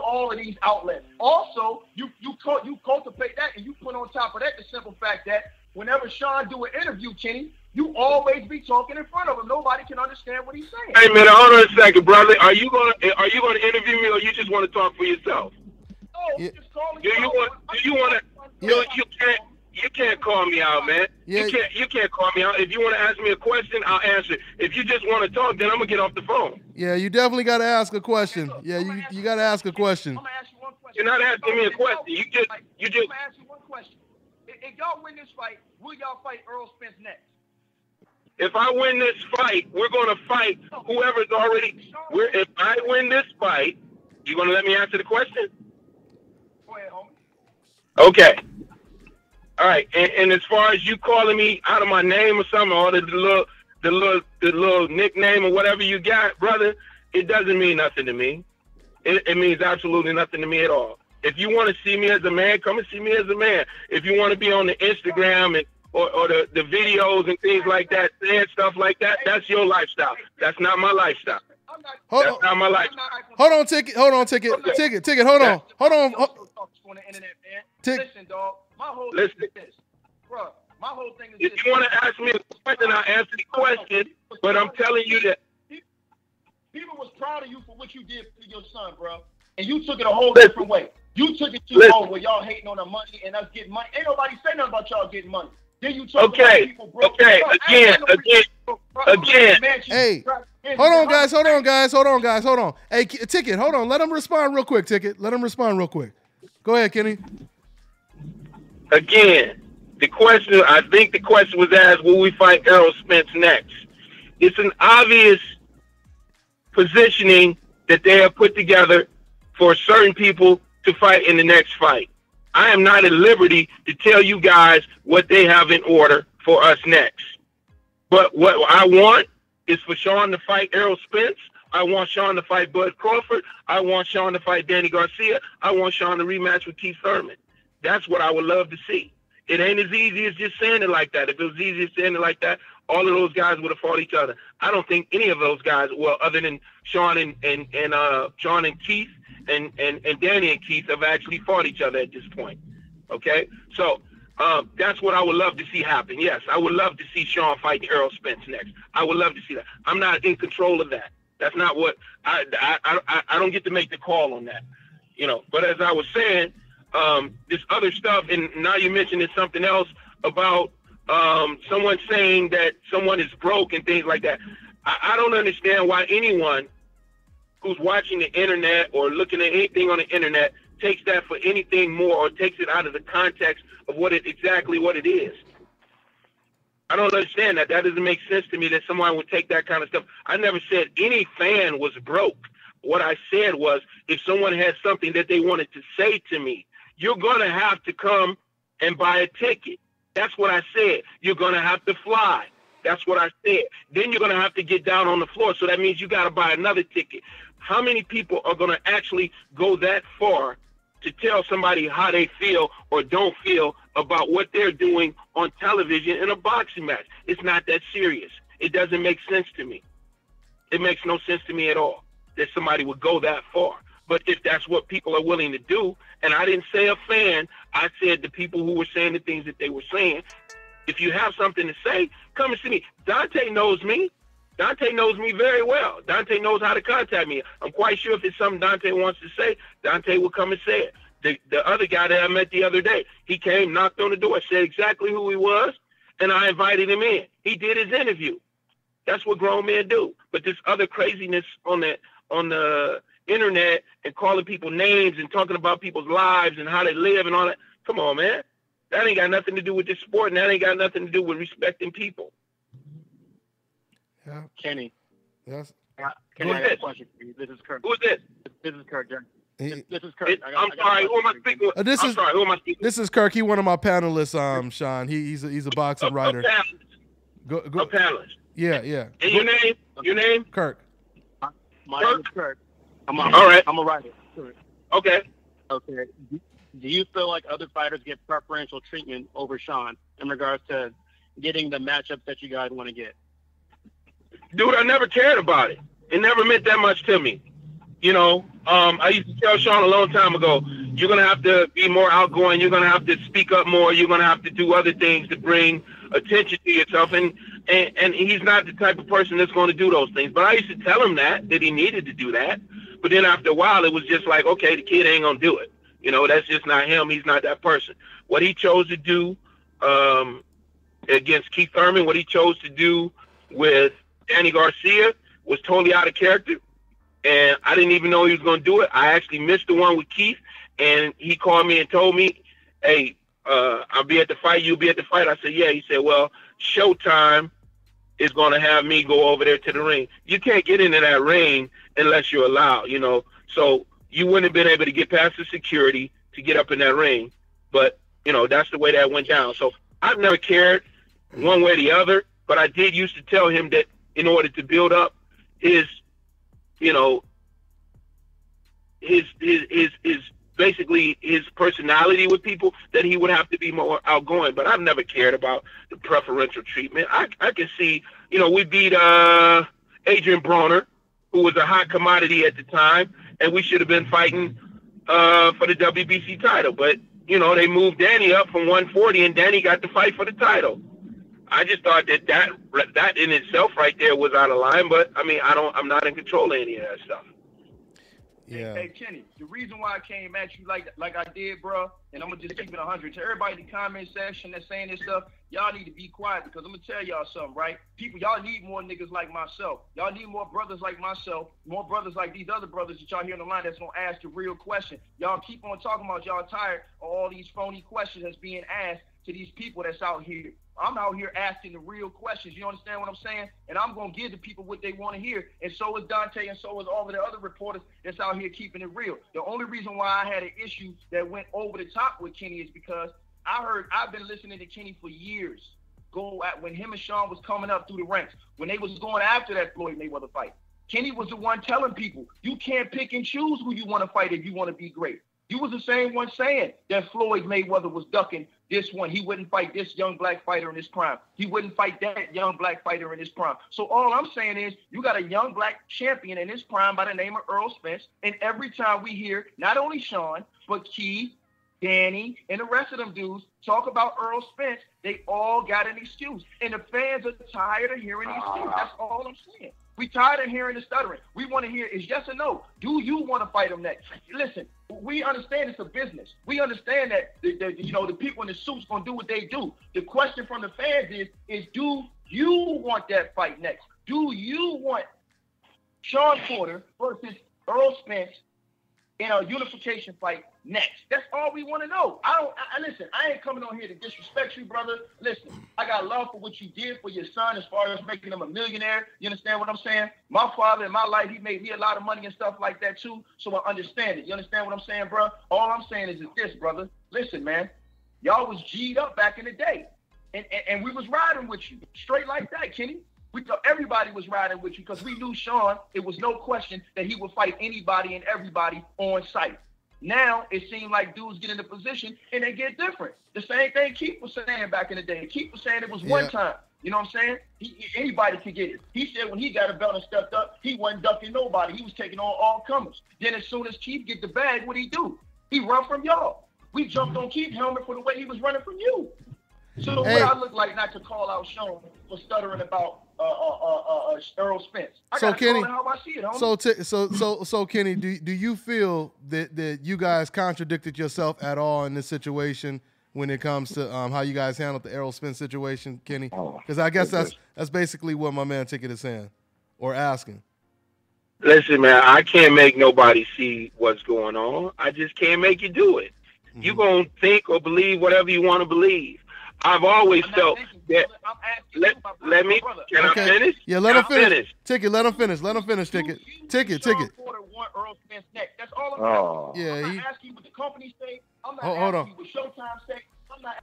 all of these outlets. Also, you cultivate that, and you put on top of that the simple fact that whenever Shawn do an interview, Kenny, you always be talking in front of him. Nobody can understand what he's saying. Hey man, hold on a second, brother. Are you gonna interview me, or you just want to talk for yourself? No, just calling. Do you want to? You can't call me out, man. Yeah. You can't call me out. If you want to ask me a question, I'll answer. If you just want to talk, then I'm gonna get off the phone. Yeah, you definitely got to ask a question. Yeah, you got to ask a question. I'm gonna ask you one question. You're not asking me a question. You just. I'm gonna ask you one question. If y'all win this fight, will y'all fight Errol Spence next? If I win this fight, we're gonna fight whoever's already. If I win this fight, you gonna let me answer the question? Go ahead, homie. Okay. All right, and as far as you calling me out of my name or something, or the little nickname or whatever you got, brother, it doesn't mean nothing to me. It means absolutely nothing to me at all. If you want to see me as a man, come and see me as a man. If you want to be on the Instagram and or the videos and things like that, saying stuff like that, that's your lifestyle. That's not my lifestyle. That's not my lifestyle. Hold on, Ticket. Hold on. Listen, dog. My whole thing is this. Bro, my whole thing is this. If you want to ask me a question, I'll answer the question, but I'm telling you that people was proud of you for what you did for your son, bro. And you took it a whole different way. You took it to where y'all hating on the money and us getting money. Ain't nobody say nothing about y'all getting money. Then you talk about people broke. Again. Hey, hold on, guys. Hey, Ticket, hold on. Let him respond real quick, Ticket. Go ahead, Kenny. Again, I think the question was asked, will we fight Errol Spence next? It's an obvious positioning that they have put together for certain people to fight in the next fight. I am not at liberty to tell you guys what they have in order for us next. But what I want is for Shawn to fight Errol Spence. I want Shawn to fight Bud Crawford. I want Shawn to fight Danny Garcia. I want Shawn to rematch with Keith Thurman. That's what I would love to see. It ain't as easy as just saying it like that. If it was easy as saying it like that, all of those guys would have fought each other. I don't think any of those guys, well, other than Shawn and Shawn and Keith and Danny and Keith have actually fought each other at this point. Okay? So that's what I would love to see happen. Yes, I would love to see Shawn fight Errol Spence next. I would love to see that. I'm not in control of that. That's not what I don't get to make the call on that. You know, but as I was saying, this other stuff, and now you mentioned it's something else about someone saying that someone is broke and things like that. I don't understand why anyone who's watching the internet or looking at anything on the internet takes that for anything more or takes it out of the context of exactly what it is. I don't understand that. That doesn't make sense to me that someone would take that kind of stuff. I never said any fan was broke. What I said was, if someone had something that they wanted to say to me, you're going to have to come and buy a ticket. That's what I said. You're going to have to fly. That's what I said. Then you're going to have to get down on the floor. So that means you got to buy another ticket. How many people are going to actually go that far to tell somebody how they feel or don't feel about what they're doing on television in a boxing match? It's not that serious. It doesn't make sense to me. It makes no sense to me at all that somebody would go that far. But if that's what people are willing to do, and I didn't say a fan, I said the people who were saying the things that they were saying, if you have something to say, come and see me. Dante knows me. Dante knows me very well. Dante knows how to contact me. I'm quite sure if it's something Dante wants to say, Dante will come and say it. The other guy that I met the other day, he came, knocked on the door, said exactly who he was, and I invited him in. He did his interview. That's what grown men do. But this other craziness on the internet and calling people names and talking about people's lives and how they live and all that. Come on, man. That ain't got nothing to do with this sport, and that ain't got nothing to do with respecting people. Yeah. Kenny. Yes. Kenny, I have a question for you. This is Kirk. Who is this? This is Kirk. This is Kirk. I'm sorry. Who am I speaking with? I'm sorry. Who am I speaking with? This is Kirk. He's one of my panelists, Shawn. He's a boxing writer. A panelist. Yeah. And your name? Your name? Kirk. My name is Kirk. All right. I'm a writer. Okay. Okay. Do you feel like other fighters get preferential treatment over Shawn in regards to getting the matchups that you guys want to get? Dude, I never cared about it. It never meant that much to me. I used to tell Shawn a long time ago, you're going to have to be more outgoing. You're going to have to speak up more. You're going to have to do other things to bring attention to yourself. And he's not the type of person that's going to do those things. But I used to tell him that he needed to do that. But then after a while, it was just like, okay, the kid ain't going to do it. That's just not him. He's not that person. What he chose to do against Keith Thurman, what he chose to do with Danny Garcia was totally out of character. And I didn't even know he was going to do it. I actually missed the one with Keith, and he called me and told me, hey, I'll be at the fight. You'll be at the fight. I said, yeah. He said, well, Showtime is going to have me go over there to the ring. You can't get into that ring unless you're allowed, So you wouldn't have been able to get past the security to get up in that ring. But, that's the way that went down. So I've never cared one way or the other, but I did used to tell him that in order to build up his basically his personality with people, that he would have to be more outgoing. But I've never cared about the preferential treatment. I can see, we beat Adrian Broner, who was a hot commodity at the time, and we should have been fighting for the WBC title. But, they moved Danny up from 140, and Danny got the fight for the title. I just thought that in itself right there was out of line, but I mean, I'm not in control of any of that stuff. Yeah. Hey, Kenny, the reason why I came at you like I did, bro, and I'm gonna just keep it 100 to everybody in the comment section that's saying this stuff. Y'all need to be quiet, because I'm gonna tell y'all something, right? People, y'all need more niggas like myself. Y'all need more brothers like myself, more brothers like these other brothers that y'all hear on the line that's gonna ask the real question. Y'all keep on talking about y'all tired of all these phony questions that's being asked to these people that's out here. I'm out here asking the real questions. You understand what I'm saying? And I'm going to give the people what they want to hear. And so is Dante, and so is all of the other reporters that's out here keeping it real. The only reason why I had an issue that went over the top with Kenny is because I've been listening to Kenny for years. When him and Shawn was coming up through the ranks, when they was going after that Floyd Mayweather fight, Kenny was the one telling people, you can't pick and choose who you want to fight if you want to be great. You was the same one saying that Floyd Mayweather was ducking this one. He wouldn't fight this young black fighter in his prime. He wouldn't fight that young black fighter in his prime. So all I'm saying is you got a young black champion in his prime by the name of Earl Spence. And every time we hear not only Shawn, but Keith, Danny, and the rest of them dudes talk about Earl Spence, they all got an excuse. And the fans are tired of hearing excuses. That's all I'm saying. We tired of hearing the stuttering. We want to hear is yes or no. Do you want to fight him next? Listen, we understand it's a business. We understand that the people in the suits gonna do what they do. The question from the fans is do you want that fight next? Do you want Shawn Porter versus Earl Spence in a unification fight next? That's all we want to know. Listen, I ain't coming on here to disrespect you, brother. Listen, I got love for what you did for your son as far as making him a millionaire. You understand what I'm saying? My father in my life, he made me a lot of money and stuff like that too, so I understand it. You understand what I'm saying, bro? All I'm saying is this, brother. Listen, man, y'all was G'd up back in the day, and we was riding with you straight like that, Kenny. We thought everybody was riding with you because we knew Shawn, it was no question that he would fight anybody and everybody on site. Now it seemed like dudes get in a position and they get different. The same thing Keith was saying back in the day. Keith was saying it was one time. You know what I'm saying? Anybody could get it. He said when he got a belt and stepped up, he wasn't ducking nobody. He was taking on all comers. Then as soon as Keith get the bag, what'd he do? He run from y'all. We jumped on Keith's helmet for the way he was running from you. So what I look like not to call out Shawn for stuttering about Earl Spence. So Kenny, how I see it, so Kenny, do you feel that you guys contradicted yourself at all in this situation when it comes to how you guys handled the Errol Spence situation, Kenny? Because I guess that's basically what my man Ticket is saying or asking. Listen, man, I can't make nobody see what's going on. I just can't make you do it. Mm-hmm. You're going to think or believe whatever you want to believe. I've always felt that. Let me. Can I finish? Yeah, let him finish. Ticket, let him finish. Let him finish. Ticket. Ticket. Shawn Porter want Earl Spence next. That's all I'm asking. Yeah, I'm not asking you what the company say. I'm not asking you what Showtime say. I'm not.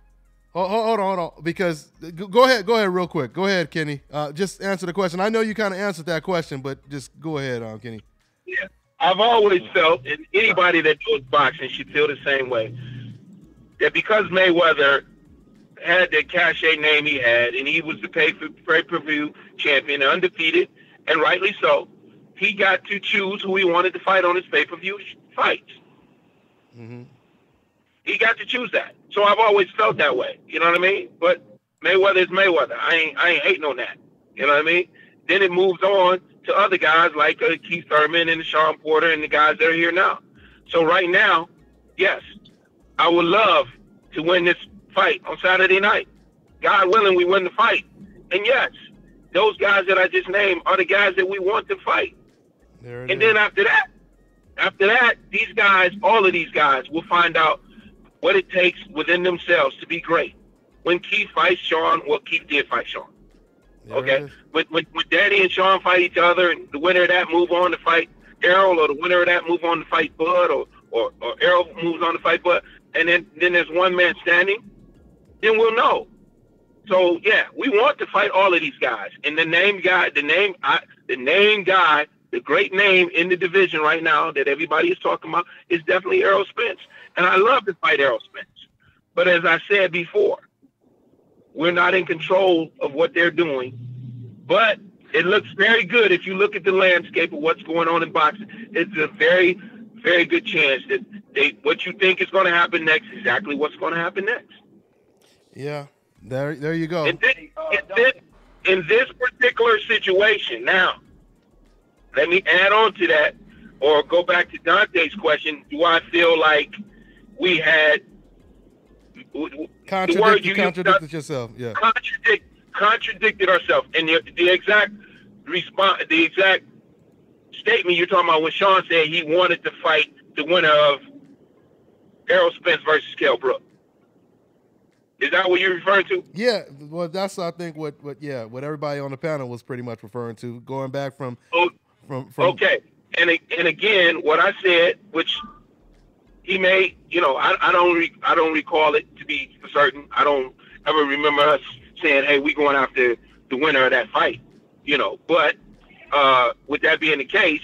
Hold on. Because go ahead, real quick. Go ahead, Kenny. Just answer the question. I know you kind of answered that question, but just go ahead, Kenny. Yeah, I've always felt, and anybody that knows boxing should feel the same way, that because Mayweather had the cachet name he had, and he was the pay-per-view champion, undefeated, and rightly so, he got to choose who he wanted to fight on his pay-per-view fights. Mm-hmm. He got to choose that. So I've always felt that way. You know what I mean? But Mayweather is Mayweather. I ain't hating on that. You know what I mean? Then it moves on to other guys like Keith Thurman and Shawn Porter and the guys that are here now. So right now, yes, I would love to win this fight on Saturday night. God willing, we win the fight. And yes, those guys that I just named are the guys that we want to fight. And then after that, these guys, all of these guys will find out what it takes within themselves to be great. When Keith fights Shawn, well, Keith did fight Shawn. Okay? When Danny and Shawn fight each other, and the winner of that move on to fight Errol, or the winner of that move on to fight Bud, or Errol moves on to fight Bud, and then there's one man standing, then we'll know. So, yeah, we want to fight all of these guys. And the great name in the division right now that everybody is talking about is definitely Errol Spence. And I love to fight Errol Spence. But as I said before, we're not in control of what they're doing. But it looks very good if you look at the landscape of what's going on in boxing. It's a very, very good chance that what you think is going to happen next is exactly what's going to happen next. Yeah. There you go. In this particular situation, now, let me add on to that, or go back to Dante's question. Do I feel like we had contradicted yourself? Yeah. Contradicted ourselves. And the exact response, the exact statement you're talking about when Shawn said he wanted to fight the winner of Errol Spence versus Kell Brook. Is that what you're referring to? Yeah, well, that's I think what everybody on the panel was pretty much referring to, going back from. Okay, and again, what I said, which he may, I don't recall it to be for certain. I don't ever remember us saying, "Hey, we going after the winner of that fight," But with that being the case,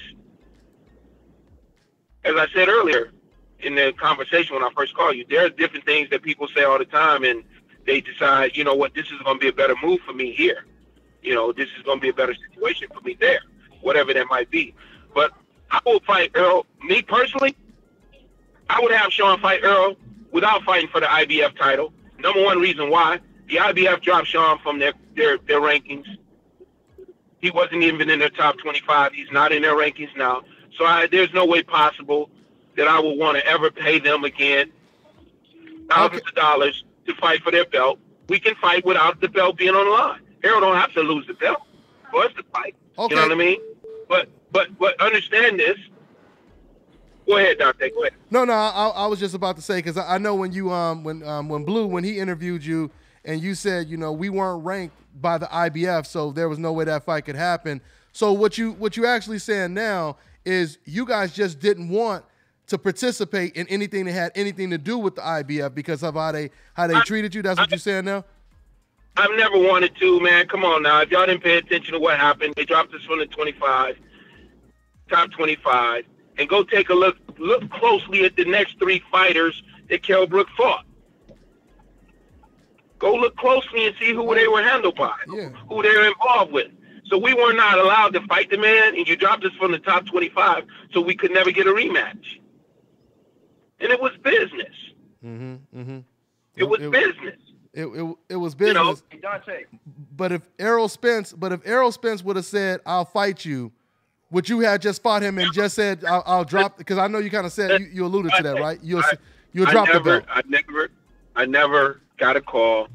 as I said earlier in the conversation when I first called you, there are different things that people say all the time, and they decide, this is going to be a better move for me here. This is going to be a better situation for me there, whatever that might be. But I will fight Earl. Me personally, I would have Shawn fight Earl without fighting for the IBF title. Number one reason why, the IBF dropped Shawn from their rankings. He wasn't even in their top 25. He's not in their rankings now. So there's no way possible that I would want to ever pay them again thousands of dollars to fight for their belt. We can fight without the belt being on the line. Errol don't have to lose the belt for us to fight. Okay. You know what I mean? But understand this. Go ahead, Dante. Go ahead. No, I was just about to say, because I know when you when Blue, when he interviewed you and you said, we weren't ranked by the IBF, so there was no way that fight could happen. So what you actually saying now is you guys just didn't want to participate in anything that had anything to do with the IBF because of how they treated you. That's what you're saying now? I've never wanted to, man. Come on now. If y'all didn't pay attention to what happened, they dropped us from the top 25, and go take a look closely at the next three fighters that Kell Brook fought. Go look closely and see who they were handled by, who they were involved with. So we were not allowed to fight the man, and you dropped us from the top 25, so we could never get a rematch. And it was business. It was business. It was business. But if Errol Spence would have said, "I'll fight you," would you have just fought him and just said, "I'll drop"? Because I know you kind of said you alluded to that, right? You'll drop the belt. I never got a call.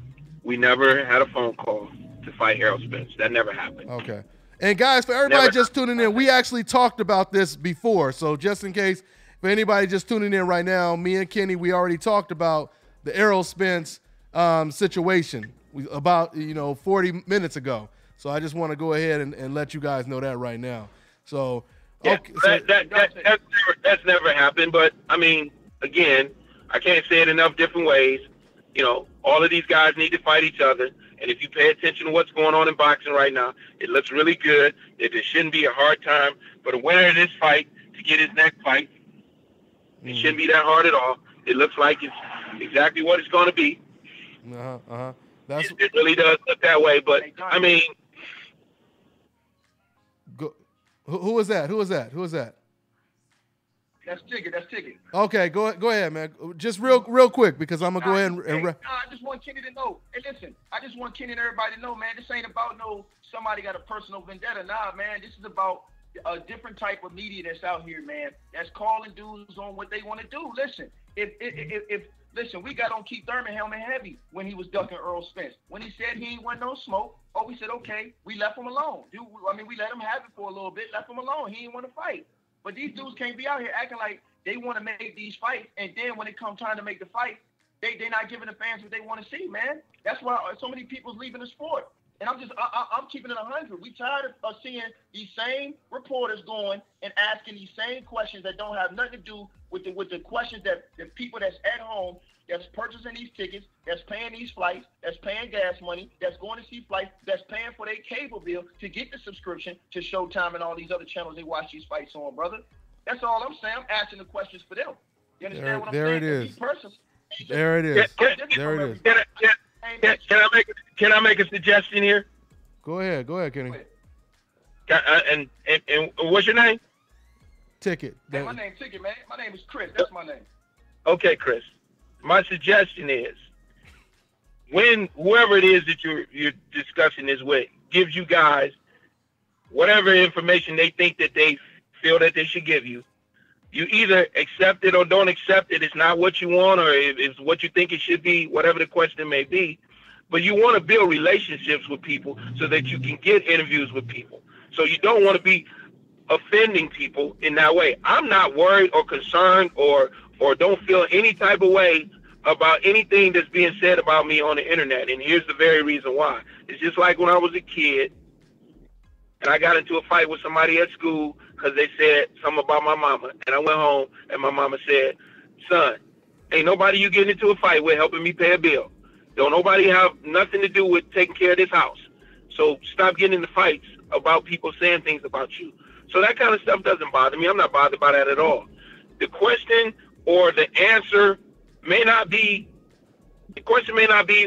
We never had a phone call to fight Errol Spence. That never happened. Okay. And guys, for everybody just tuning in, we actually talked about this before. So just in case, for anybody just tuning in right now, me and Kenny, we already talked about the Errol Spence situation about 40 minutes ago. So I just want to go ahead and let you guys know that right now. So okay, that's never happened. But I mean, again, I can't say it enough different ways. All of these guys need to fight each other. And if you pay attention to what's going on in boxing right now, it looks really good. It shouldn't be a hard time for the winner of this fight to get his next fight. It shouldn't be that hard at all. It looks like it's exactly what it's going to be. It really does look that way. But, I mean... Who was that? Who was that? Who was that? That's Ticket. That's Ticket. Okay, go ahead, man. Just real quick, because I'm gonna go ahead and I just want Kenny to know. Hey, listen, I just want Kenny and everybody to know, man. This ain't about somebody got a personal vendetta. Nah, man. This is about a different type of media that's out here, man. That's calling dudes on what they want to do. Listen, listen, we got on Keith Thurman helmet heavy when he was ducking Earl Spence. When he said he ain't want no smoke, we said okay. We left him alone. We let him have it for a little bit. Left him alone. He didn't want to fight. But these dudes can't be out here acting like they want to make these fights, and then when it comes time to make the fight, they're not giving the fans what they want to see, man. That's why so many people's leaving the sport. And I'm keeping it 100. We tired of seeing these same reporters going and asking these same questions that don't have nothing to do with the questions that the people that's at home, that's purchasing these tickets, that's paying these flights, that's paying gas money, that's going to see flights, that's paying for their cable bill to get the subscription to Showtime and all these other channels they watch these fights on, brother. That's all I'm saying. I'm asking the questions for them. You understand what I'm saying? There it is. There it is. Can I make a suggestion here? Go ahead, Kenny. And what's your name? Ticket. Hey, my name's Ticket, man. My name is Chris. That's my name. Okay, Chris. My suggestion is, when whoever it is that you're discussing this with gives you guys whatever information they think that they feel that they should give you, you either accept it or don't accept it. It's not what you want, or it's what you think it should be, whatever the question may be. But you want to build relationships with people so that you can get interviews with people. So you don't want to be offending people in that way. I'm not worried or concerned or don't feel any type of way about anything that's being said about me on the internet. And here's the very reason why. It's just like when I was a kid and I got into a fight with somebody at school because they said something about my mama. And I went home and my mama said, son, ain't nobody you getting into a fight with helping me pay a bill. Don't nobody have nothing to do with taking care of this house. So stop getting into fights about people saying things about you. So that kind of stuff doesn't bother me. I'm not bothered by that at all. The question or the answer may not be,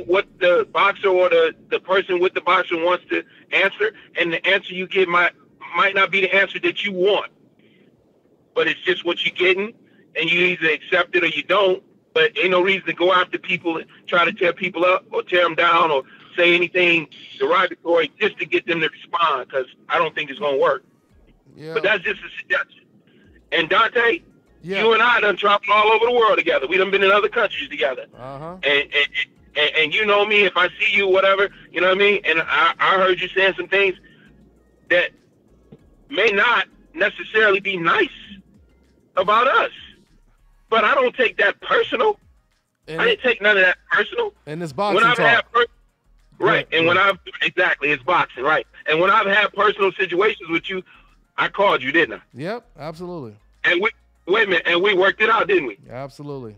what the boxer or the person with the boxer wants to answer, and the answer you get might not be the answer that you want. But it's just what you're getting, and you either accept it or you don't. But ain't no reason to go after people and try to tear people up or tear them down or say anything derogatory just to get them to respond, because I don't think it's going to work. Yeah. But that's just a suggestion. And Dante, you and I done traveled all over the world together. We done been in other countries together. Uh-huh. And you know me, if I see you, whatever, you know what I mean? And I heard you saying some things that may not necessarily be nice about us. But I don't take that personal. I didn't take none of that personal. And it's boxing talk. Right. And when it's boxing, right. And when I've had personal situations with you, I called you, didn't I? Yep, absolutely. And wait a minute, and we worked it out, didn't we? Absolutely.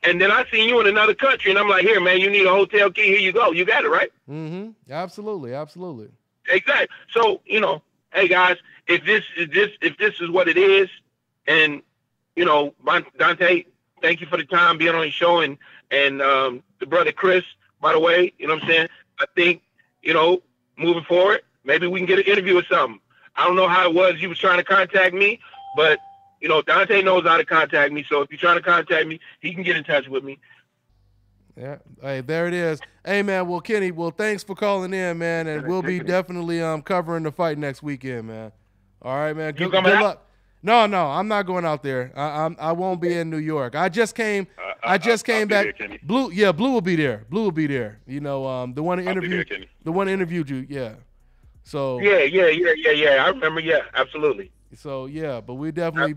And then I seen you in another country, and I'm like, here, man, you need a hotel key. Here you go. You got it, right? Mm-hmm. Absolutely. Exactly. So, hey guys, if this is what it is, and Dante, thank you for the time being on the show, and the brother Chris, by the way, you know what I'm saying? I think, moving forward, maybe we can get an interview or something. I don't know how it was you was trying to contact me, but Dante knows how to contact me. So if you're trying to contact me, he can get in touch with me. Yeah. Hey, there it is. Hey, man. Well, Kenny, thanks for calling in, man. And we'll be definitely covering the fight next weekend, man. All right, man. Good luck. No, I'm not going out there. I won't be in New York. I just came back. Blue will be there. The one that interviewed you. Yeah. So. Yeah. I remember. Yeah, absolutely. So yeah, but we definitely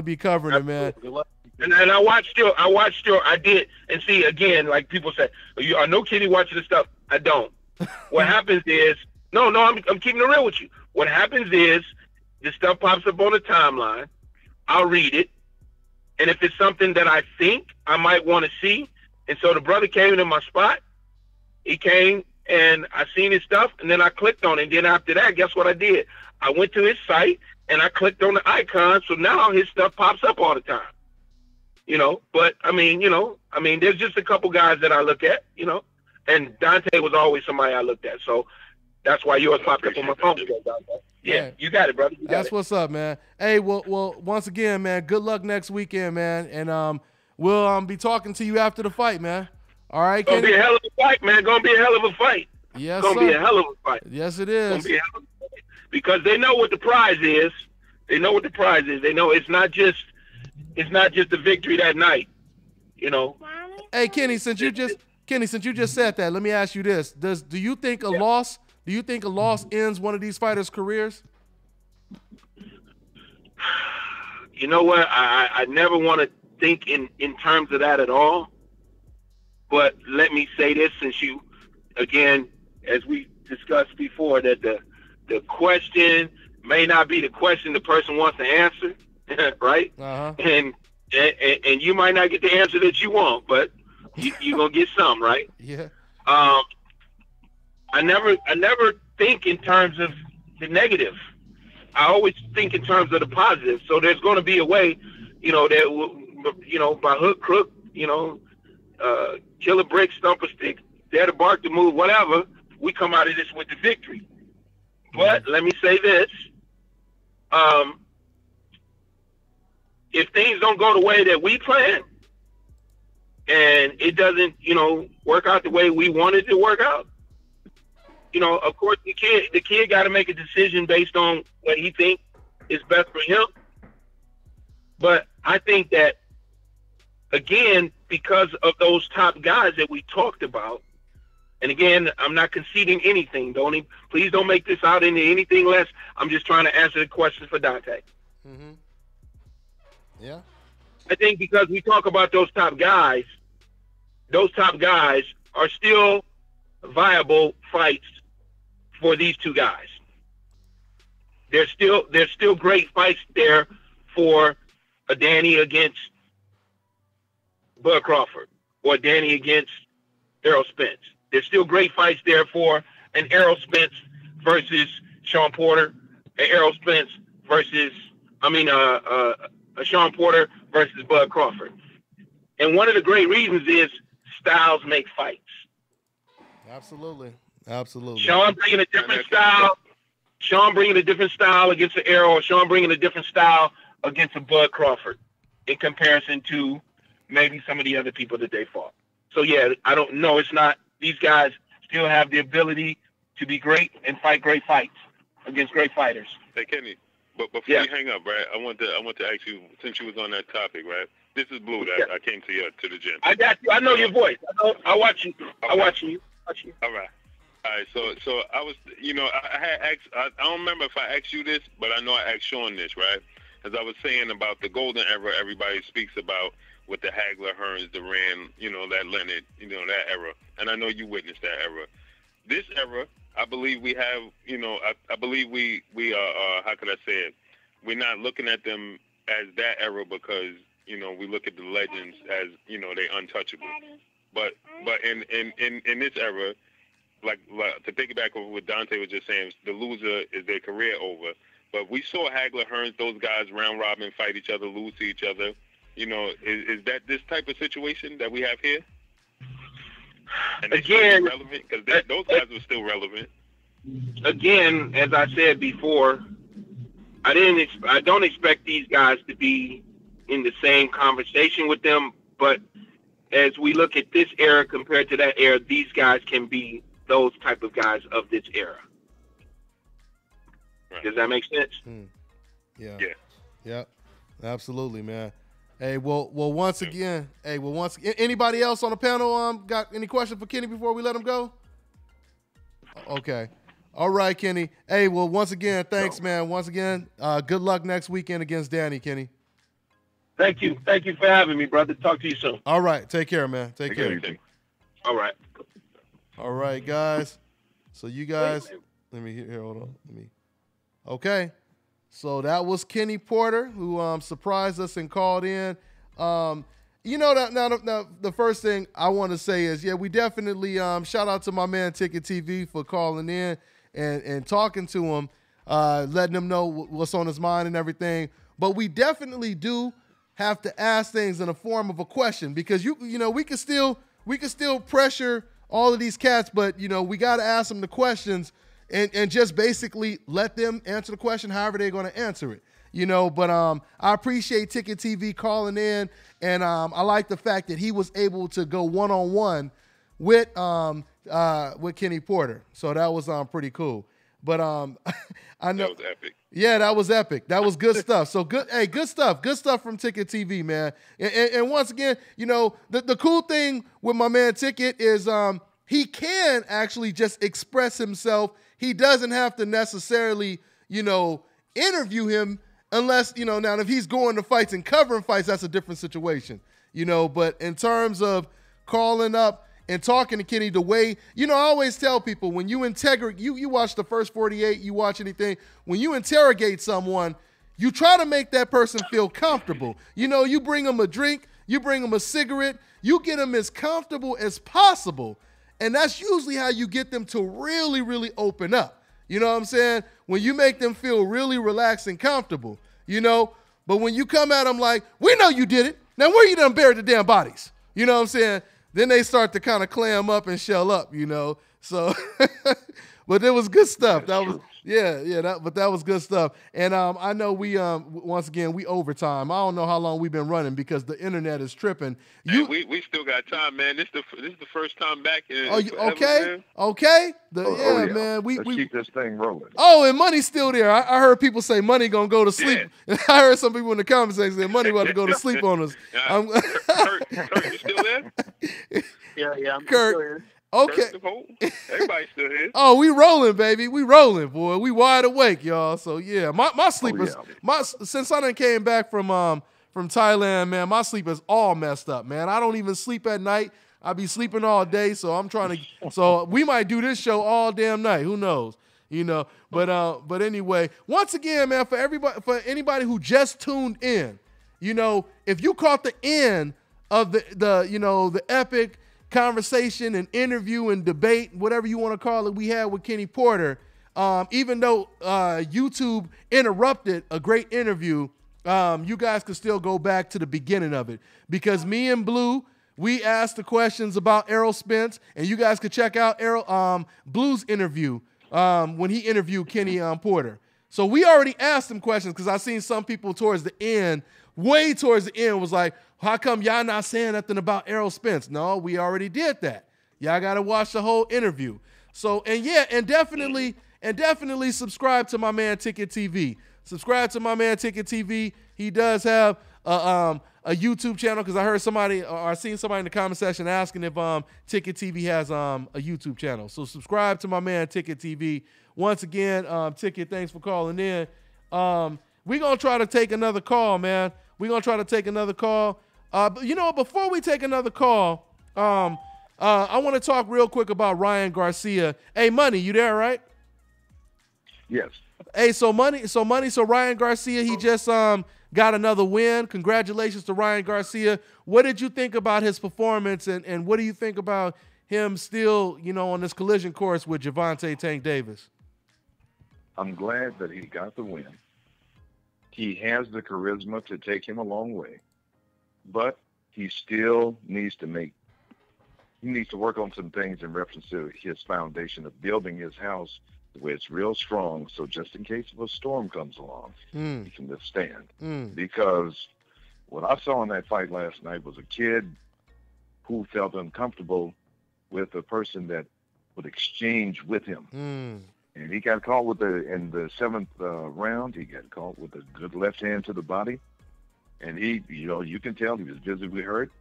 be covering it, man. And I watched your. I did, and see again, like people say, I know Kenny watching the stuff. I don't. What happens is, I'm keeping it real with you. What happens is, this stuff pops up on the timeline. I'll read it, and if it's something that I think I might want to see, and so the brother came into my spot. He came, and I seen his stuff, and then I clicked on it. And then after that, guess what I did? I went to his site, and I clicked on the icon, so now his stuff pops up all the time. But there's just a couple guys that I look at, and Dante was always somebody I looked at. So That's why yours popped up on my phone. Yeah, you got it, brother. That's what's up, man. Hey, well, once again, man, good luck next weekend, man. And we'll be talking to you after the fight, man. All right, Kenny? Gonna be a hell of a fight, man. Gonna be a hell of a fight. Yes, Gonna be a hell of a fight. Yes, it is. Gonna be a hell of a fight. Because they know what the prize is. They know what the prize is. They know it's not just the victory that night. You know. Hey, Kenny, since you just said that, let me ask you this: Do you think a loss ends one of these fighters' careers? You know what? I never want to think in terms of that at all. But let me say this, since you, again, as we discussed before, that the question may not be the question the person wants to answer, right? Uh-huh. And you might not get the answer that you want, but you're gonna get some, right? Yeah. I never think in terms of the negative. I always think in terms of the positive. So there's going to be a way, that by hook, crook, kill a brick, stump a stick, dare to bark to move, whatever, we come out of this with the victory. But let me say this. If things don't go the way that we plan and it doesn't, work out the way we wanted it to work out, of course the kid got to make a decision based on what he thinks is best for him. But I think that, again, because of those top guys that we talked about, and again, I'm not conceding anything. Please don't make this out into anything less. I'm just trying to answer the question for Dante. Mm-hmm. Yeah. I think because we talk about those top guys are still viable fights for these two guys. There's still great fights there for a Danny against Bud Crawford or Danny against Errol Spence. There's still great fights there for an Errol Spence versus Shawn Porter, an Errol Spence versus, a Shawn Porter versus Bud Crawford. And one of the great reasons is styles make fights. Absolutely. Shawn bringing a different style. Shawn bringing a different style against an Errol, or Shawn bringing a different style against a Bud Crawford in comparison to maybe some of the other people that they fought. So, yeah, I don't know. It's not. These guys still have the ability to be great and fight great fights against great fighters. Hey, Kenny, but before you hang up, right, I want to ask you, since you was on that topic, right, this is Blue that I came to the gym. I got you. I know your voice. I watch you. I watch you. All right. So I was, I had asked, I don't remember if I asked you this, but I know I asked Shawn this, right? As I was saying about the golden era, everybody speaks about with the Hagler, Hearns, Duran, that Leonard, that era. And I know you witnessed that era. This era, I believe we have, I believe we how could I say it? We're not looking at them as that era because, we look at the legends as, they untouchable. But in this era, like to piggyback over what Dante was just saying, the loser is their career over. But we saw Hagler, Hearns, those guys round robin, fight each other, lose to each other. Is that this type of situation that we have here? And again, relevant because those guys were still relevant. Again, as I said before, I don't expect these guys to be in the same conversation with them. But as we look at this era compared to that era, these guys can be those type of guys of this era. Right. Does that make sense? Yeah. Yeah. Absolutely, man. Hey, well, once again, anybody else on the panel got any question for Kenny before we let him go? Okay. All right, Kenny. Hey, well, once again, thanks, man. Once again, good luck next weekend against Danny, Kenny. Thank you. Thank you for having me, brother. Talk to you soon. All right. Take care, man. Take care. All right. All right, guys. So you guys, let me hear. Hold on. Okay. So that was Kenny Porter, who surprised us and called in. Now the first thing I want to say is, we definitely shout out to my man Ticket TV for calling in and talking to him, letting him know what's on his mind and everything. But we definitely do have to ask things in the form of a question, because we can still pressure all of these cats, but we got to ask them the questions and just basically let them answer the question however they're going to answer it. But I appreciate Ticket TV calling in, and I like the fact that he was able to go one-on-one with Kenny Porter. So that was pretty cool. But I know that was epic. Yeah, that was epic. That was good stuff. So good, hey, good stuff. Good stuff from Ticket TV, man. And once again, the cool thing with my man Ticket is he can actually just express himself. He doesn't have to necessarily, interview him unless, now if he's going to fights and covering fights, that's a different situation, But in terms of calling up and talking to Kenny the way, I always tell people when you you watch the first 48, you watch anything, when you interrogate someone, you try to make that person feel comfortable. You bring them a drink, you bring them a cigarette, you get them as comfortable as possible. And that's usually how you get them to really, really open up. You know what I'm saying? When you make them feel really relaxed and comfortable, But when you come at them like, we know you did it. Now where you done buried the damn bodies? You know what I'm saying? Then they start to kind of clam up and shell up, So, but it was good stuff. That was, but that was good stuff. And I know we, once again, we overtime. I don't know how long we've been running because the internet is tripping. We still got time, man. This is the first time back. Okay. Man. Let's keep this thing rolling. Oh, and Money's still there. I heard people say Money gonna go to sleep. Yeah. I heard some people in the comments say Money about to go to sleep on us. Kurt, you still there? Yeah, I'm Kurt. still here. Okay. Everybody's still here. Oh, we rolling, baby. We rolling, boy. We wide awake, y'all. So yeah, my sleep is since I done came back from Thailand, man, my sleep is all messed up, man. I don't even sleep at night. I be sleeping all day, so I'm trying to. So we might do this show all damn night. Who knows? But anyway, once again, man, for anybody who just tuned in, if you caught the end of the epic conversation and interview and debate, whatever you want to call it, we had with Kenny Porter, even though YouTube interrupted a great interview, you guys could still go back to the beginning of it because me and Blue, we asked the questions about Errol Spence, and you guys could check out Blue's interview when he interviewed Kenny Porter. So we already asked him questions because I seen some people towards the end, way towards the end, was like, how come y'all not saying nothing about Errol Spence? No, we already did that. Y'all got to watch the whole interview. So, and definitely subscribe to my man Ticket TV. Subscribe to my man Ticket TV. He does have a YouTube channel because I heard somebody or I seen somebody in the comment section asking if Ticket TV has a YouTube channel. So subscribe to my man Ticket TV. Once again, Ticket, thanks for calling in. We're going to try to take another call, man. We're going to try to take another call. But before we take another call, I want to talk real quick about Ryan Garcia. Hey, Money, you there, right? Yes. Hey, so Ryan Garcia, he just got another win. Congratulations to Ryan Garcia. What did you think about his performance, and what do you think about him still, on this collision course with Gervonta Tank Davis? I'm glad that he got the win. He has the charisma to take him a long way. But he still needs to work on some things in reference to his foundation of building his house where it's real strong. So just in case if a storm comes along, he can withstand. Because what I saw in that fight last night was a kid who felt uncomfortable with a person that would exchange with him. And he got caught in the seventh round, he got caught with a good left hand to the body. And he, you can tell he was visibly hurt,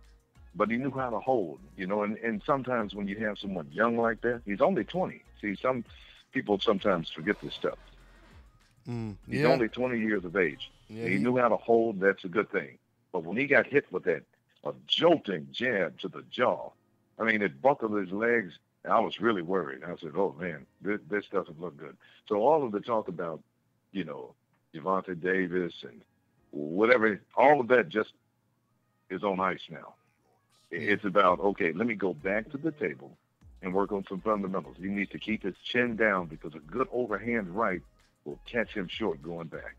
but he knew how to hold, and sometimes when you have someone young like that, he's only 20. See, some people sometimes forget this stuff. He's only 20 years of age. Yeah, he knew how to hold. That's a good thing. But when he got hit with a jolting jab to the jaw, I mean, it buckled his legs, and I was really worried. I said, oh, man, this doesn't look good. So all of the talk about, Gervonta Davis and whatever, all of that just is on ice now. It's about, okay, let me go back to the table and work on some fundamentals. He needs to keep his chin down because a good overhand right will catch him short going back.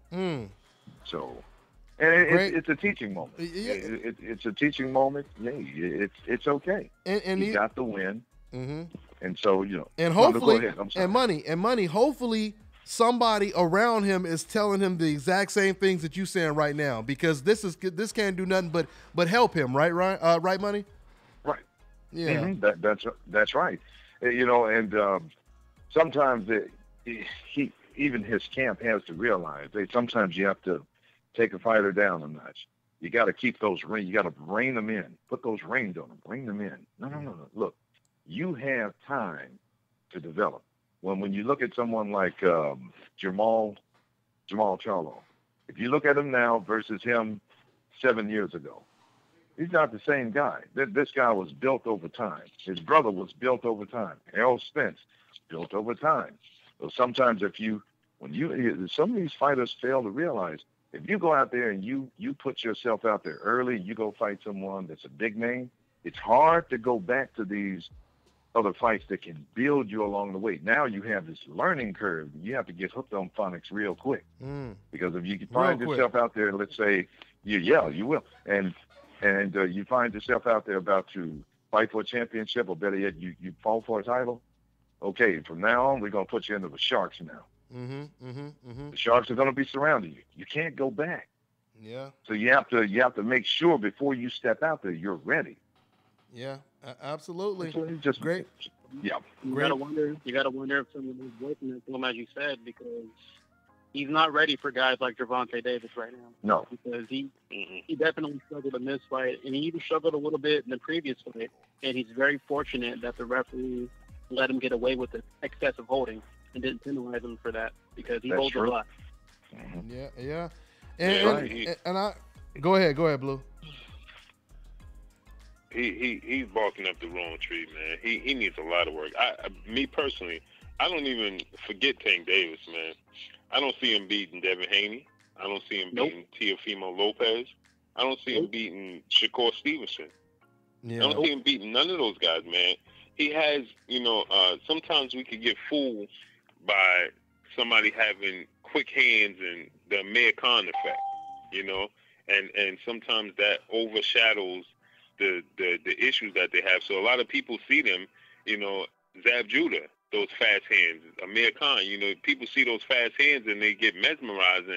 So, and it's a teaching moment. It's a teaching moment. Yeah, it's okay. And he got the win. And so, and go hopefully, ahead. I'm sorry. and money. Hopefully, somebody around him is telling him the exact same things that you saying right now, because this can't do nothing but help him, right, Ryan? Right, money. Right. Yeah. Mm-hmm. That's right. And sometimes he even his camp has to realize sometimes you have to take a fighter down a notch. You got to keep those rings. You got to rein them in. Put those rings on them. Bring them in. No. Look, you have time to develop. When you look at someone like Jamal Charlo, if you look at him now versus him 7 years ago, he's not the same guy. This guy was built over time. His brother was built over time. Errol Spence, built over time. So sometimes some of these fighters fail to realize, if you go out there and you put yourself out there early, you go fight someone that's a big name, it's hard to go back to these other fights that can build you along the way. Now you have this learning curve. You have to get hooked on phonics real quick. Because if you can find yourself out there, let's say, you will. And you find yourself out there about to fight for a championship, or better yet, you fall for a title. Okay, from now on, we're going to put you into the Sharks now. The Sharks are going to be surrounding you. You can't go back. Yeah. So you have to make sure before you step out there, you're ready. Yeah, absolutely. So just great. Yeah. You gotta wonder if someone is working at him, as you said, because he's not ready for guys like Gervonta Davis right now. No. Because he definitely struggled in this fight, and he even struggled a little bit in the previous fight. And he's very fortunate that the referee let him get away with the excessive holding and didn't penalize him for that, because he holds a lot. Yeah. And I go ahead, Blue. He's barking up the wrong tree, man. He needs a lot of work. Me personally, I don't even forget Tank Davis, man. I don't see him beating Devin Haney. I don't see him beating Teofimo Lopez. I don't see him beating Shakur Stevenson. I don't see him beating none of those guys, man. He has, sometimes we could get fooled by somebody having quick hands and the Amir Khan effect, and sometimes that overshadows the issues that they have. So a lot of people see them, Zab Judah, those fast hands, Amir Khan, people see those fast hands and they get mesmerized,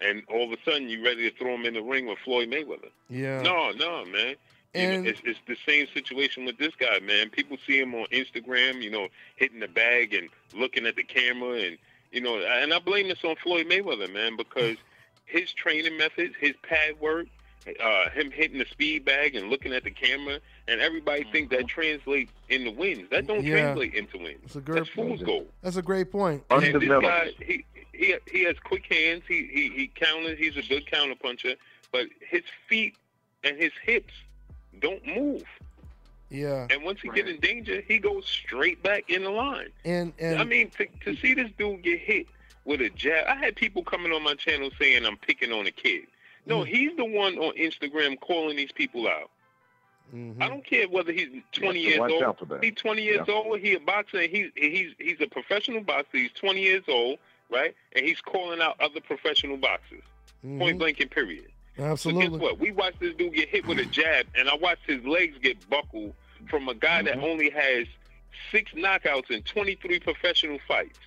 and all of a sudden you're ready to throw them in the ring with Floyd Mayweather. Yeah. No, man. And it's the same situation with this guy, man. People see him on Instagram, hitting the bag and looking at the camera, and and I blame this on Floyd Mayweather, man, because his training methods, his pad work, him hitting the speed bag and looking at the camera, and everybody think that translates into wins. That don't translate into wins. That's fool's gold. That's a great point. And this guy, he has quick hands. He counters. He's a good counter puncher, but his feet and his hips don't move. Yeah. And once he get in danger, he goes straight back in the line. And I mean, to see this dude get hit with a jab, I had people coming on my channel saying I'm picking on a kid. No, he's the one on Instagram calling these people out. I don't care whether he's 20 years old. He's 20 years old. He's a boxer. He's a professional boxer. He's 20 years old, right? And he's calling out other professional boxers. Point blank and period. Absolutely. So guess what? We watched this dude get hit with a jab, and I watched his legs get buckled from a guy that only has 6 knockouts in 23 professional fights.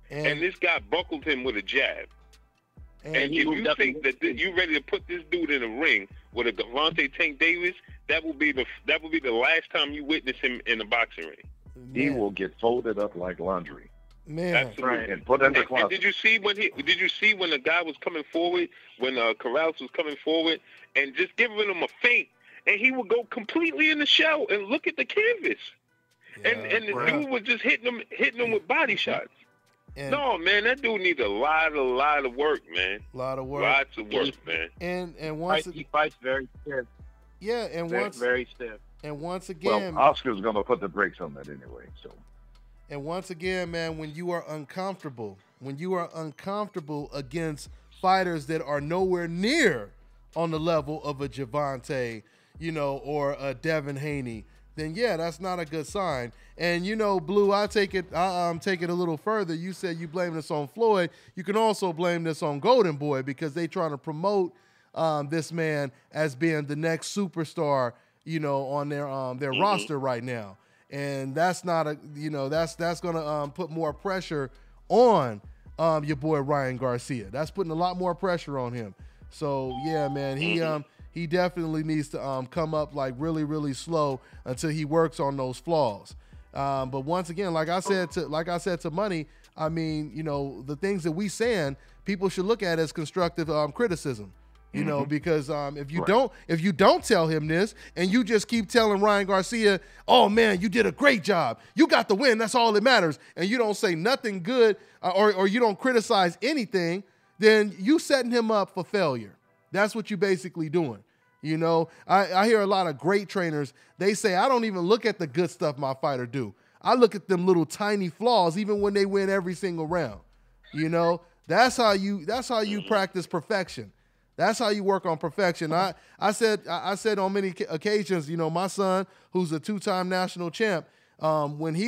And this guy buckled him with a jab. And if you think that you're ready to put this dude in a ring with a Gervonta Tank Davis, that will be the last time you witness him in a boxing ring. He will get folded up like laundry. Man, absolutely. And put in the closet. And did you see when the guy was coming forward, when Corrales was coming forward, and just giving him a feint, and he would go completely in the shell and look at the canvas, and the dude was just hitting him with body shots. No, man, that dude needs a lot of work, man. Lots of work, man. And once he fights very stiff. Yeah, and very stiff. And once again, well, Oscar's going to put the brakes on that anyway. So. And once again, man, when you are uncomfortable against fighters that are nowhere near on the level of a Gervonta, or a Devin Haney, then yeah, that's not a good sign. And Blue, I take it a little further. You said you blame this on Floyd. You can also blame this on Golden Boy, because they trying to promote this man as being the next superstar, on their roster right now. and that's not a that's gonna put more pressure on your boy Ryan Garcia. That's putting a lot more pressure on him. So yeah, man, he definitely needs to come up like really slow until he works on those flaws. But once again, like I said to Money, I mean, the things that we saying, people should look at as constructive criticism. Because if you don't tell him this and you just keep telling Ryan Garcia, oh man, you did a great job, you got the win, that's all that matters, and you don't say nothing good or you don't criticize anything, then you setting him up for failure. That's what you basically doing. I hear a lot of great trainers, they say, I don't even look at the good stuff my fighter do. I look at them little tiny flaws even when they win every single round. That's how you practice perfection. That's how you work on perfection. I said on many occasions, my son, who's a 2-time national champ, when he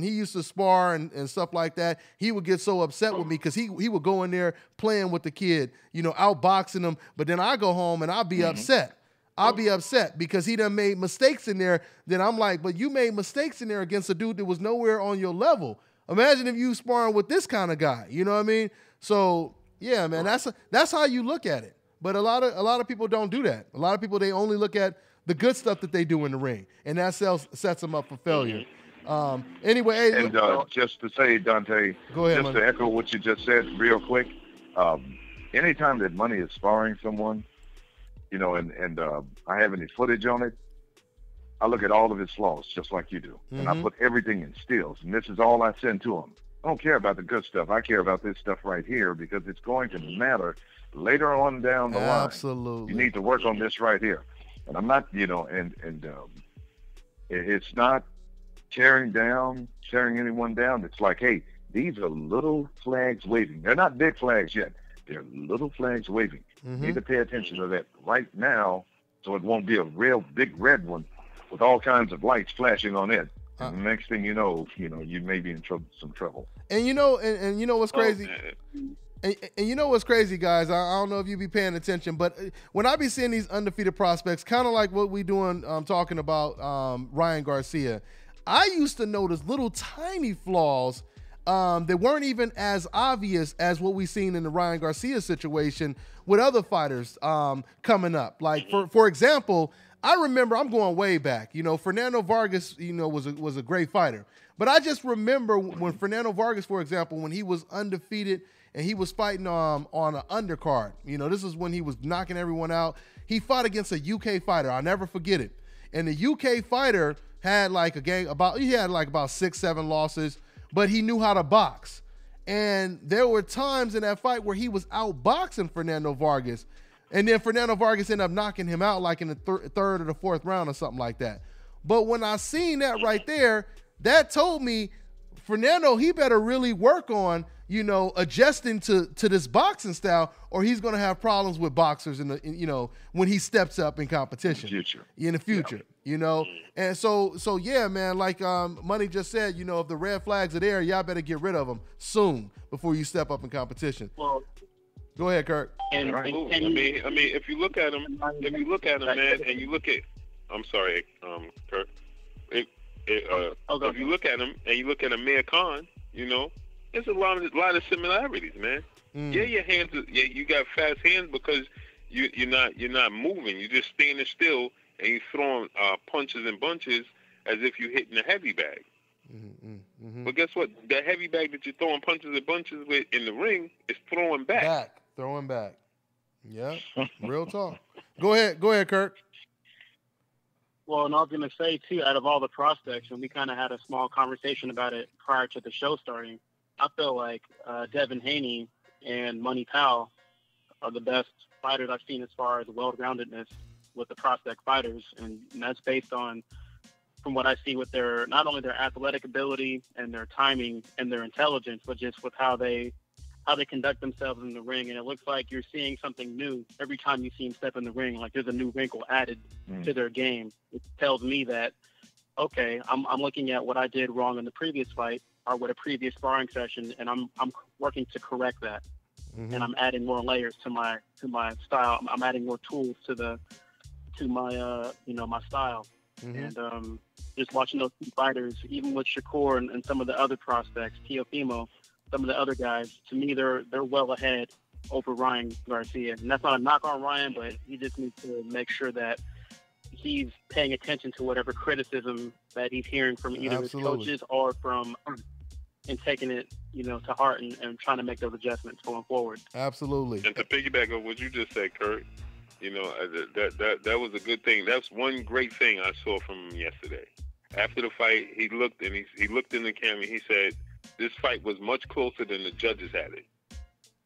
used to spar and stuff like that, he would get so upset with me because he would go in there playing with the kid, outboxing him. But then I go home and I'll be upset. I'll be upset because he done made mistakes in there. Then I'm like, but you made mistakes in there against a dude that was nowhere on your level. Imagine if you sparring with this kind of guy. You know what I mean? So yeah, man, that's how you look at it. But a lot of people don't do that. A lot of people, they only look at the good stuff that they do in the ring, and that sets them up for failure. Anyway, hey, just to say, Dante, go ahead, to echo what you just said real quick, anytime that Money is sparring someone, and I have any footage on it, I look at all of his flaws just like you do, and I put everything in stills, and this is all I send to him. I don't care about the good stuff. I care about this stuff right here because it's going to matter later on down the line. Absolutely. You need to work on this right here. And I'm not, it's not tearing anyone down. It's like, hey, these are little flags waving. They're not big flags yet. They're little flags waving. You need to pay attention to that right now so it won't be a real big red one with all kinds of lights flashing on it. And the next thing you know, you may be in some trouble. And you know what's crazy? And you know what's crazy, guys? I don't know if you be paying attention, but when I be seeing these undefeated prospects, kind of like what we doing talking about Ryan Garcia, I used to notice little tiny flaws that weren't even as obvious as what we seen in the Ryan Garcia situation with other fighters coming up. Like for example, I remember, I'm going way back. Fernando Vargas, was a great fighter, but I just remember when Fernando Vargas, for example, when he was undefeated and he was fighting on an undercard. This is when he was knocking everyone out. He fought against a UK fighter. I'll never forget it. And the UK fighter had like about 6-7 losses, but he knew how to box. And there were times in that fight where he was outboxing Fernando Vargas. And then Fernando Vargas ended up knocking him out like in the third or the fourth round or something like that. But when I seen that right there, that told me Fernando, he better really work on, adjusting to this boxing style, or he's going to have problems with boxers when he steps up in competition in the future. And so yeah, man, like Money just said, if the red flags are there, y'all better get rid of them soon before you step up in competition. Well, go ahead, Kirk. I mean, if you look at him, man, and you look at, I'm sorry, Kirk. If you look at him and you look at Amir Khan, there's a lot of similarities, man. Yeah, your hands, you got fast hands because you're not moving. You're just standing still and you're throwing punches and bunches as if you're hitting a heavy bag. But guess what? That heavy bag that you're throwing punches and bunches with in the ring is throwing back. Throwing back. Yeah, real talk. Go ahead, Kirk. Well, and I was going to say, too, out of all the prospects, and we kind of had a small conversation about it prior to the show starting, I feel like Devin Haney and Money Powell are the best fighters I've seen as far as well-roundedness with the prospect fighters. And that's based on, from what I see with not only their athletic ability and their timing and their intelligence, but just with how they conduct themselves in the ring. And it looks like you're seeing something new every time you see them step in the ring. Like there's a new wrinkle added to their game. It tells me that, okay, I'm looking at what I did wrong in the previous fight or with a previous sparring session, and I'm working to correct that. And I'm adding more layers to my style. I'm adding more tools to my style. And just watching those two fighters, even with Shakur and some of the other prospects, Teofimo, some of the other guys, to me, they're well ahead over Ryan Garcia. And that's not a knock on Ryan, but he just needs to make sure that he's paying attention to whatever criticism that he's hearing from either his coaches or from and taking it, to heart and trying to make those adjustments going forward. Absolutely. And to piggyback on what you just said, Kurt, that was a good thing. That's one great thing I saw from him yesterday. After the fight, he looked in the camera. He said, "This fight was much closer than the judges had it."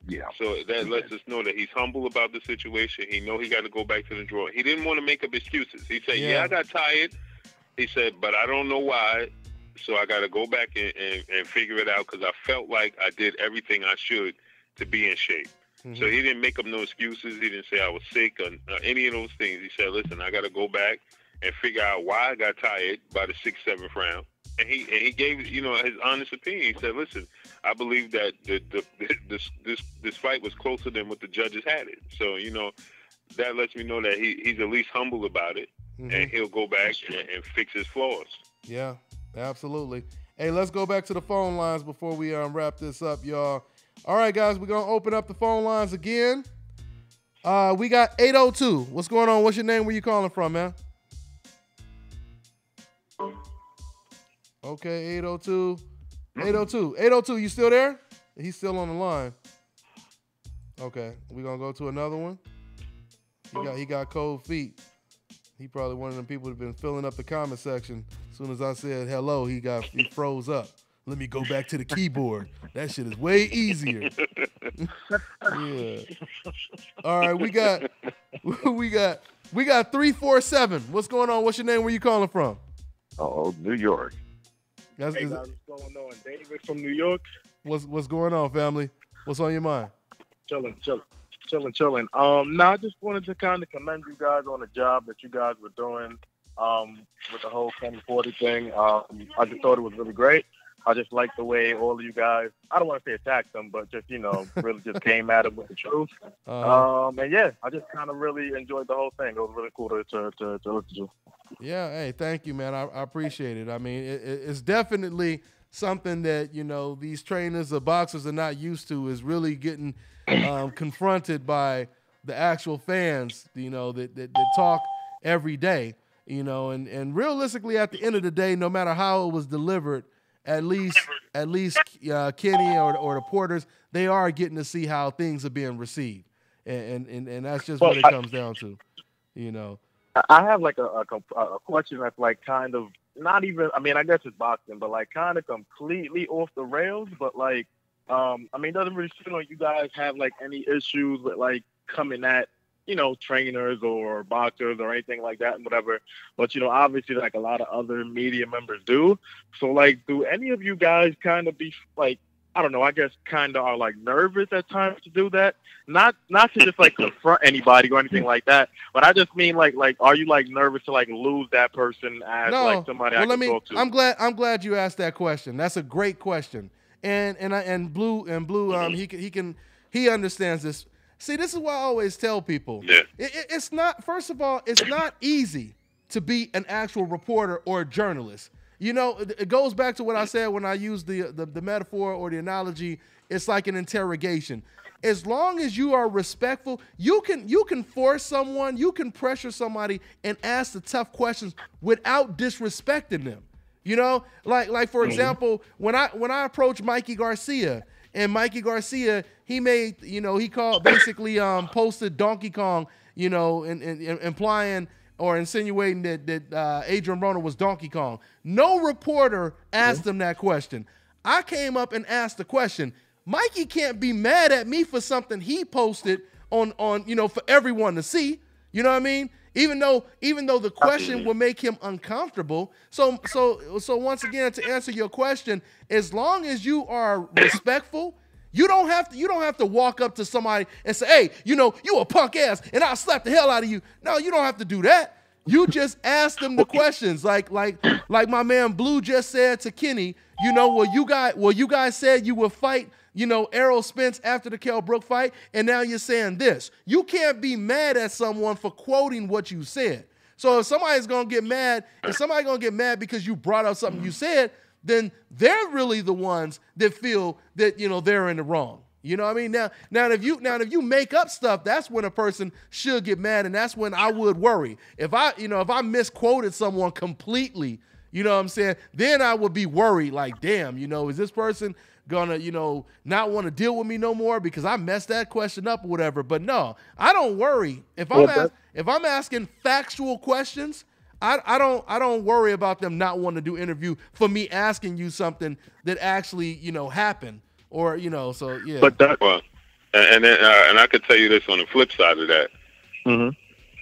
Yeah. So that lets us know that he's humble about the situation. He know he got to go back to the drawing. He didn't want to make up excuses. He said, "Yeah, I got tired." He said, "But I don't know why. So I got to go back and figure it out because I felt like I did everything I should to be in shape." So he didn't make up no excuses. He didn't say I was sick or any of those things. He said, "Listen, I got to go back and figure out why I got tired by the 6th, 7th round." And he gave his honest opinion. He said, "Listen, I believe that this fight was closer than what the judges had it." So that lets me know that he's at least humble about it, and he'll go back and fix his flaws. Yeah, absolutely. Hey, let's go back to the phone lines before we wrap this up, y'all. All right, guys, we're going to open up the phone lines again. We got 802. What's going on? What's your name? Where you calling from, man? Okay, 802. 802. 802, you still there? He's still on the line. Okay, we're going to go to another one. He got cold feet. He probably one of them people who've been filling up the comment section. As soon as I said hello, he froze up. Let me go back to the keyboard. That shit is way easier. Yeah. All right, we got 347. What's going on? What's your name? Where you calling from? Oh, New York. Hey guys, what's going on? David from New York. What's going on, family? What's on your mind? Chilling. I just wanted to kind of commend you guys on the job that you guys were doing with the whole Kenny Porter thing. I just thought it was really great. I just like the way all of you guys, I don't want to say attacked them, but just, really just came at him with the truth. And yeah, I just kind of really enjoyed the whole thing. It was really cool to listen to. Yeah, hey, thank you, man. I appreciate it. I mean, it's definitely something that, these trainers or boxers are not used to, is really getting confronted by the actual fans, that talk every day, and realistically at the end of the day, no matter how it was delivered, at least Kenny or the Porters, they are getting to see how things are being received, and that's just what it comes down to, I have like a question that's like kind of not even, I mean, I guess it's boxing, but like kind of completely off the rails, but like, it doesn't really seem like you guys have like any issues with like coming at, trainers or boxers or anything like that and whatever. But, obviously like a lot of other media members do. So like, do any of you guys kind of be like, I don't know, I guess kind of are like nervous at times to do that? Not to just like confront anybody or anything like that, but I just mean like are you like nervous to like lose that person as like somebody I can talk to? I'm glad you asked that question. That's a great question. And Blue he understands this. See, this is why I always tell people. Yeah. It's not, first of all, it's not easy to be an actual reporter or a journalist. It goes back to what I said when I used the metaphor or the analogy. It's like an interrogation. As long as you are respectful, you can force someone, you can pressure somebody and ask the tough questions without disrespecting them. Like for example, when I approached Mikey Garcia, and Mikey Garcia, he made, he called, basically posted Donkey Kong, implying or insinuating that Adrian Broner was Donkey Kong. No reporter asked him that question. I came up and asked the question. Mikey can't be mad at me for something he posted on for everyone to see. You know what I mean? Even though the question will make him uncomfortable. So once again, to answer your question, as long as you are respectful, you don't have to walk up to somebody and say, "Hey, you a punk ass, and I'll slap the hell out of you." No, you don't have to do that. You just ask them the questions, like my man Blue just said to Kenny. You guys said you would fight, Errol Spence after the Kell Brook fight, and now you're saying this. You can't be mad at someone for quoting what you said. So if somebody's gonna get mad, because you brought up something you said, then they're really the ones that feel that they're in the wrong. You know what I mean? Now if you make up stuff, that's when a person should get mad, and that's when I would worry. If I misquoted someone completely, you know what I'm saying? Then I would be worried, like, damn, is this person gonna, not want to deal with me no more because I messed that question up or whatever. But no, I don't worry. If I'm asking factual questions, I don't worry about them not wanting to do interview for me asking you something that actually, happened or, so yeah. But and I could tell you this on the flip side of that. Mm-hmm.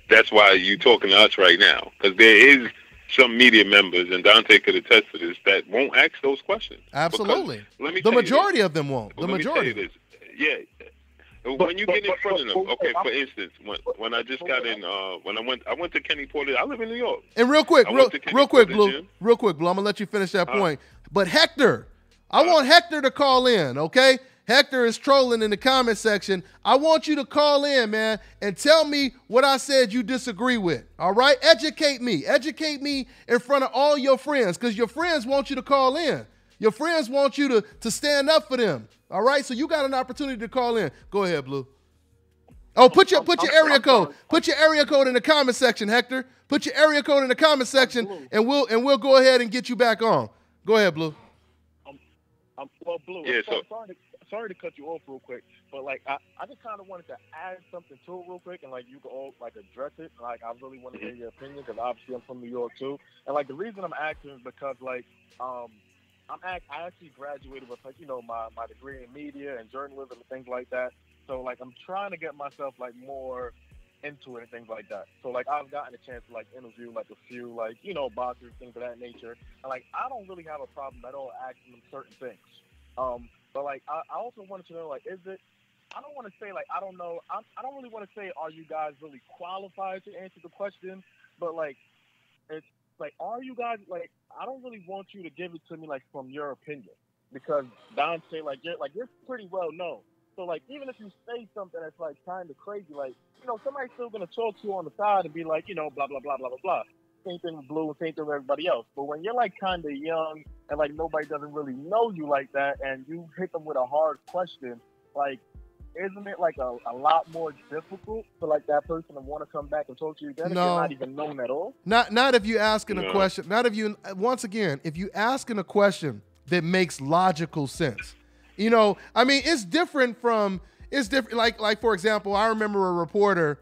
That's why you talking to us right now, because there is some media members, and Dante could attest to this, that won't ask those questions. Absolutely. The majority of them won't. The majority. Let me tell you this. Yeah. When you get in front of them, okay, for instance, when I just got in, when I went to Kenny Porter, I live in New York. And real quick, Blue, I'm gonna let you finish that point. But Hector, I want Hector to call in, okay? Hector is trolling in the comment section. I want you to call in, man, and tell me what I said you disagree with, all right? Educate me. Educate me in front of all your friends, because your friends want you to call in. Your friends want you to stand up for them, all right? So you got an opportunity to call in. Go ahead, Blue. Oh, put your area code. Put your area code in the comment section, Hector. Put your area code in the comment section, and we'll go ahead and get you back on. Go ahead, Blue. Well, Blue. Yeah, Sorry to cut you off real quick, but like I just kind of wanted to add something to it real quick, and like you can all like address it. Like I really want to hear your opinion because obviously I'm from New York too, and like the reason I'm asking is because like I actually graduated with like my degree in media and journalism and things like that. So like I'm trying to get myself like more into it and things like that. So like I've gotten a chance to like interview like a few like boxers, things of that nature, and like I don't really have a problem at all asking them certain things. But like I also wanted to know, like, is it? I don't want to say like I don't know. I don't really want to say are you guys really qualified to answer the question, but like it's like are you guys like I don't really want you to give it to me like from your opinion, because Dante you're pretty well known. So like even if you say something that's like kind of crazy, like somebody's still gonna talk to you on the side and be like blah blah blah blah blah blah. Same thing with Blue, same thing with everybody else. But when you're like kind of young and like nobody doesn't really know you like that, and you hit them with a hard question, like isn't it like a lot more difficult for like that person to want to come back and talk to you then if you're not even known at all? Not if you're asking a question. Not if you if you asking a question that makes logical sense. I mean, it's different. Like for example, I remember a reporter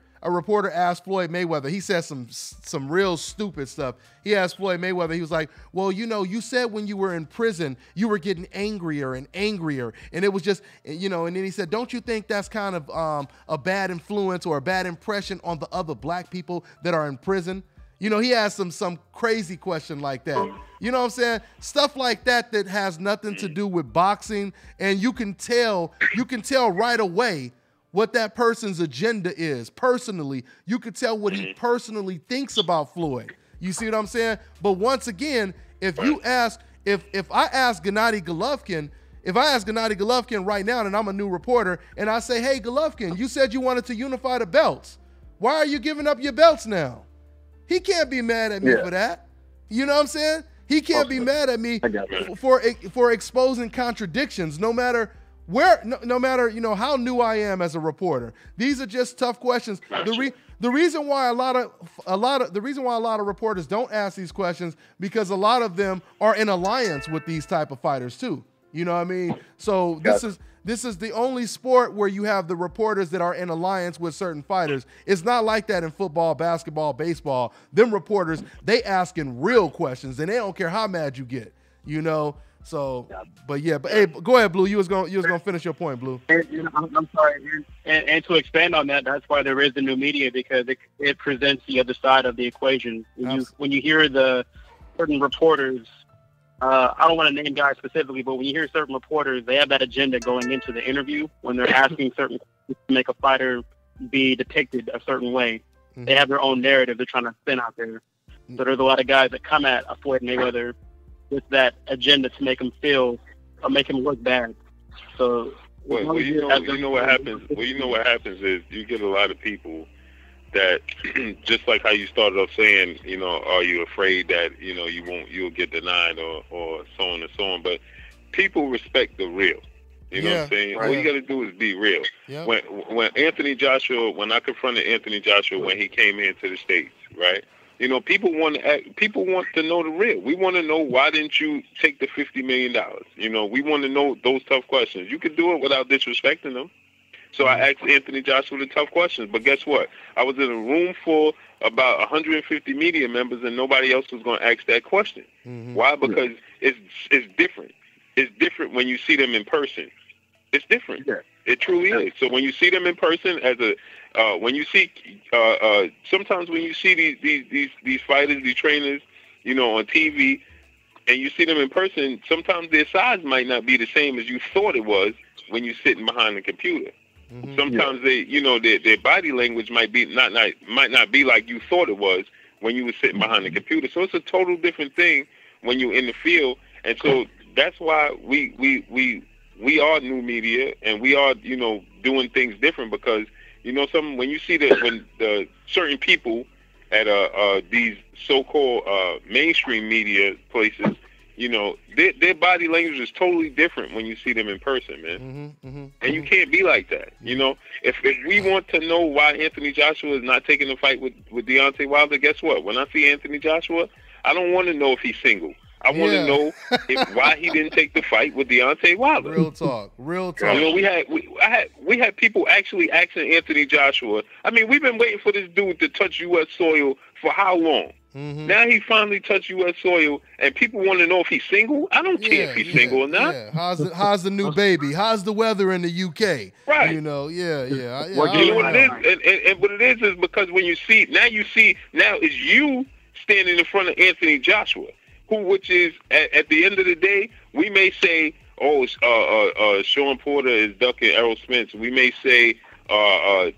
asked Floyd Mayweather. He said some real stupid stuff. He asked Floyd Mayweather, he was like, well, you said when you were in prison, you were getting angrier and angrier. And it was just, and then he said, don't you think that's kind of a bad influence or a bad impression on the other black people that are in prison? He asked some crazy question like that. You know what I'm saying? Stuff like that has nothing to do with boxing. And you can tell right away what that person's agenda is personally. You could tell what he personally thinks about Floyd. You see what I'm saying? But once again, if I ask Gennady Golovkin right now, and I'm a new reporter, and I say, hey, Golovkin, you said you wanted to unify the belts. Why are you giving up your belts now? He can't be mad at me for that. You know what I'm saying? He can't be mad at me for exposing contradictions, no matter how new I am as a reporter. These are just tough questions. The reason why a lot of reporters don't ask these questions, because a lot of them are in alliance with these type of fighters too. You know what I mean? So this is the only sport where you have the reporters that are in alliance with certain fighters. It's not like that in football, basketball, baseball. Them reporters, they asking real questions, and they don't care how mad you get. So, but hey, go ahead, Blue. You was gonna finish your point, Blue. I'm sorry, and to expand on that, that's why there is the new media, because it presents the other side of the equation. When you hear the certain reporters, I don't want to name guys specifically, but when you hear certain reporters, they have that agenda going into the interview when they're asking certain questions to make a fighter be depicted a certain way. Mm-hmm. They have their own narrative they're trying to spin out there. So there's a lot of guys that come at a Floyd Mayweather with that agenda to make him feel or make him look bad. So you know what happens. Well, you know what happens is you get a lot of people that just like how you started off saying, you know, are you afraid that, you know, you'll get denied or so on and so on. But people respect the real. You know what I'm saying? Right. All you got to do is be real. Yep. When I confronted Anthony Joshua when he came into the States, right? You know, people want to know the real. We want to know, why didn't you take the $50 million? You know, we want to know those tough questions. You can do it without disrespecting them. So I asked Anthony Joshua the tough questions. But guess what? I was in a room full about 150 media members, and nobody else was going to ask that question. Mm-hmm. Why? Because it's different. It's different when you see them in person. It's different. Yeah. It truly is. So when you see them in person, sometimes when you see these fighters, these trainers, you know, on TV, and you see them in person, sometimes their size might not be the same as you thought it was when you're sitting behind the computer. Mm-hmm. Sometimes their body language might not be like you thought it was when you were sitting behind the computer. So it's a total different thing when you're in the field, and so that's why we are new media, and we are, you know, doing things different, because, you know, when you see that when the certain people at these so-called mainstream media places, you know, their body language is totally different when you see them in person, man. Mm-hmm, mm-hmm, and you can't be like that. You know, if we want to know why Anthony Joshua is not taking the fight with Deontay Wilder, guess what? When I see Anthony Joshua, I don't want to know if he's single. I want to know why he didn't take the fight with Deontay Wilder. Real talk. You know, we had people actually asking Anthony Joshua. I mean, we've been waiting for this dude to touch U.S. soil for how long? Mm-hmm. Now he finally touched U.S. soil, and people want to know if he's single. I don't care if he's single or not. Yeah. How's the new baby? How's the weather in the UK? Right. You know, Well, you know what it is, and what it is because when you see now it's you standing in front of Anthony Joshua, which is at the end of the day, we may say, Shawn Porter is ducking Errol Spence. We may say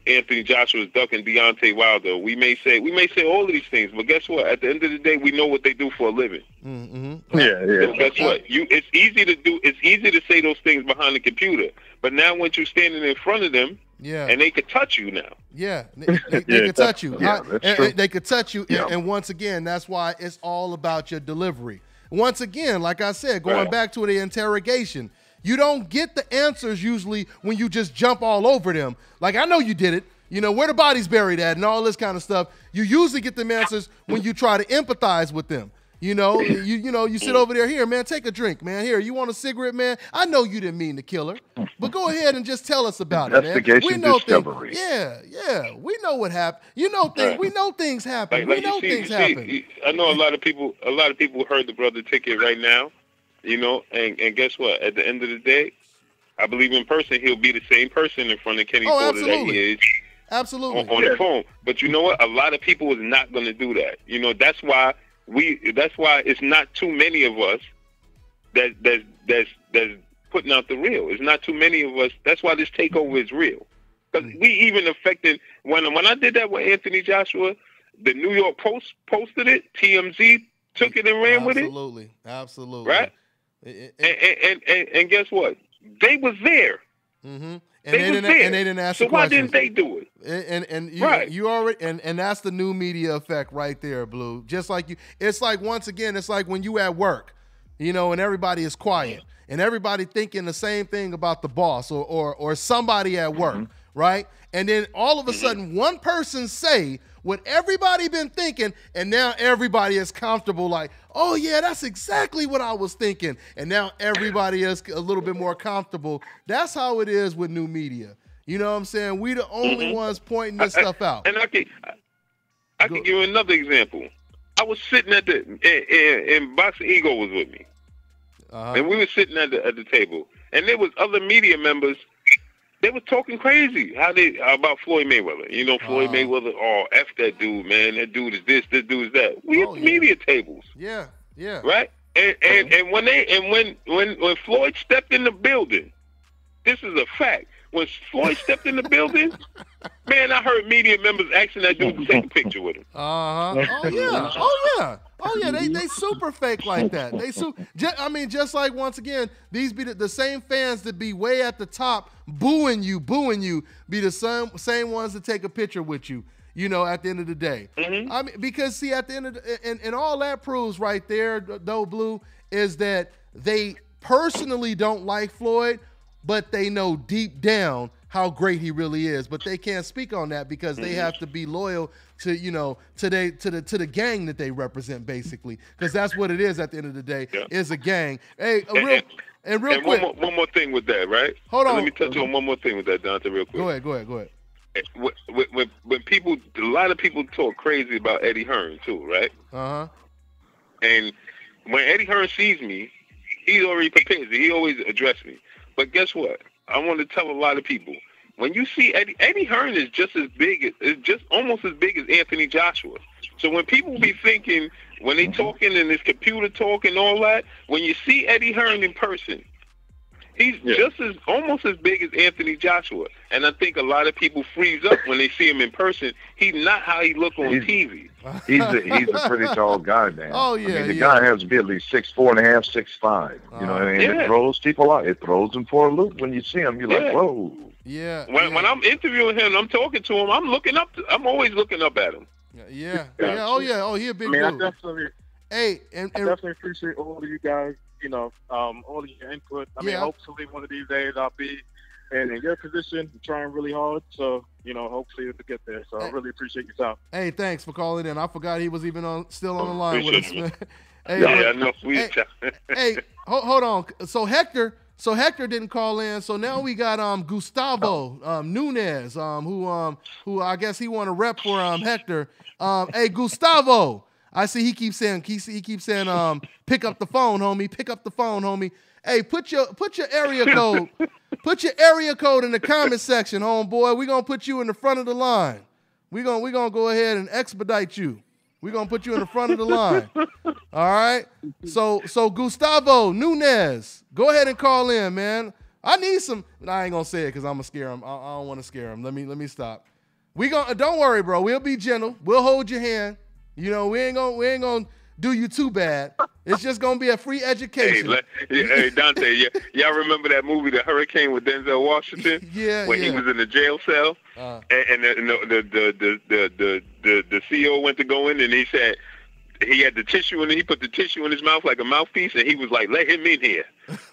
Anthony Joshua is ducking Deontay Wilder. We may say all of these things, but guess what? At the end of the day, we know what they do for a living. Mm-hmm. Yeah. So guess what? It's easy to say those things behind the computer, but now once you're standing in front of them, and they could touch you now. Yeah, they could touch you. Yeah, they could touch you, and once again, that's why it's all about your delivery. Once again, like I said, going back to the interrogation, you don't get the answers usually when you just jump all over them. Like, I know you did it. You know, where the body's buried at and all this kind of stuff. You usually get them answers when you try to empathize with them. You know, you sit over there, here, man, take a drink, man. Here, you want a cigarette, man? I know you didn't mean to kill her, but go ahead and just tell us about it, man. We know discovery. We know what happened. You know things. We know things happen. We know things happen. I know a lot of people heard the brother ticket right now, you know, and guess what? At the end of the day, I believe in person he'll be the same person in front of Kenny Porter that he is. Absolutely. On the phone. But you know what? A lot of people is not going to do that. You know, that's why it's not too many of us that's putting out the real. It's not too many of us. That's why this takeover is real. Because we even affected when I did that with Anthony Joshua, the New York Post posted it, TMZ took it and ran with it. Absolutely. Right? And guess what? They was there. Mm-hmm. And they didn't ask. So why didn't they do it? And you already and that's the new media effect right there, Blue. Just like you, it's like once again, it's like when you at work, you know, and everybody is quiet and everybody thinking the same thing about the boss or somebody at work, right? And then all of a sudden, one person say what everybody been thinking, and now everybody is comfortable. Like, oh yeah, that's exactly what I was thinking. And now everybody is a little bit more comfortable. That's how it is with new media. You know what I'm saying? We the only ones pointing this stuff out. And I can give you another example. I was sitting and Box Ego was with me, and we were sitting at the table, and there was other media members. They were talking crazy about Floyd Mayweather. You know, Floyd Mayweather, F that dude, man. That dude is this dude is that. We at the media tables. Yeah. Right? And when Floyd stepped in the building, this is a fact. When Floyd stepped in the building, man, I heard media members asking that dude to take a picture with him. Oh yeah. They super fake like that. Just like once again, these be the same fans that be way at the top booing you, be the same ones that take a picture with you. You know, at the end of the day, I mean, because see, at the end of the, and all that proves right there, though, Blue, is that they personally don't like Floyd, but they know deep down how great he really is. But they can't speak on that because they have to be loyal to, you know, to the gang that they represent, basically, because that's what it is at the end of the day, is a gang. Hey, real quick, one more thing with that, right? Hold on. Let me touch on one more thing with that, Dante, real quick. Go ahead. When people, a lot of people talk crazy about Eddie Hearn too, right? And when Eddie Hearn sees me, he's already prepared. He always addressed me. But guess what? I want to tell a lot of people, when you see Eddie Hearn is just as big, is just almost as big as Anthony Joshua. So when people be thinking, when they talking in this computer talk and all that, when you see Eddie Hearn in person, he's just as almost as big as Anthony Joshua. And I think a lot of people freeze up when they see him in person. He's not how he look on TV. He's a pretty tall guy, man. Oh yeah, I mean, the guy has to be at least 6'4.5", 6'5". You know what I mean? It throws people out. It throws them for a loop. When you see him, you're like, whoa. Yeah. When I'm interviewing him, I'm talking to him. I'm always looking up at him. Yeah. Oh yeah. Oh, he a big dude. I definitely. Hey, I definitely appreciate all of you guys. You know, all of your input. I mean, hopefully one of these days I'll be in your position, trying really hard. So, you know, hopefully it'll get there. So I really appreciate your time. Hey, thanks for calling in. I forgot he was even still on the line with us, man. I know. Hey, hold on. So Hector didn't call in. So now we got Gustavo Nunez, who I guess he want to rep for Hector. Hey, Gustavo. I see he keeps saying pick up the phone, homie. Pick up the phone, homie. Hey, put your area code. Put your area code in the comment section, homeboy. We're gonna put you in the front of the line. We're gonna go ahead and expedite you. We're gonna put you in the front of the line. All right. So Gustavo Nunez, go ahead and call in, man. I need some. I ain't gonna say it because I'm gonna scare him. I don't want to scare him. Let me stop. Don't worry, bro. We'll be gentle. We'll hold your hand. You know, we ain't gonna do you too bad. It's just gonna be a free education. Hey Dante, y'all remember that movie, The Hurricane, with Denzel Washington? When he was in the jail cell, and the CEO went to go in, and he said he had the tissue, and he put the tissue in his mouth like a mouthpiece, and he was like, "Let him in here.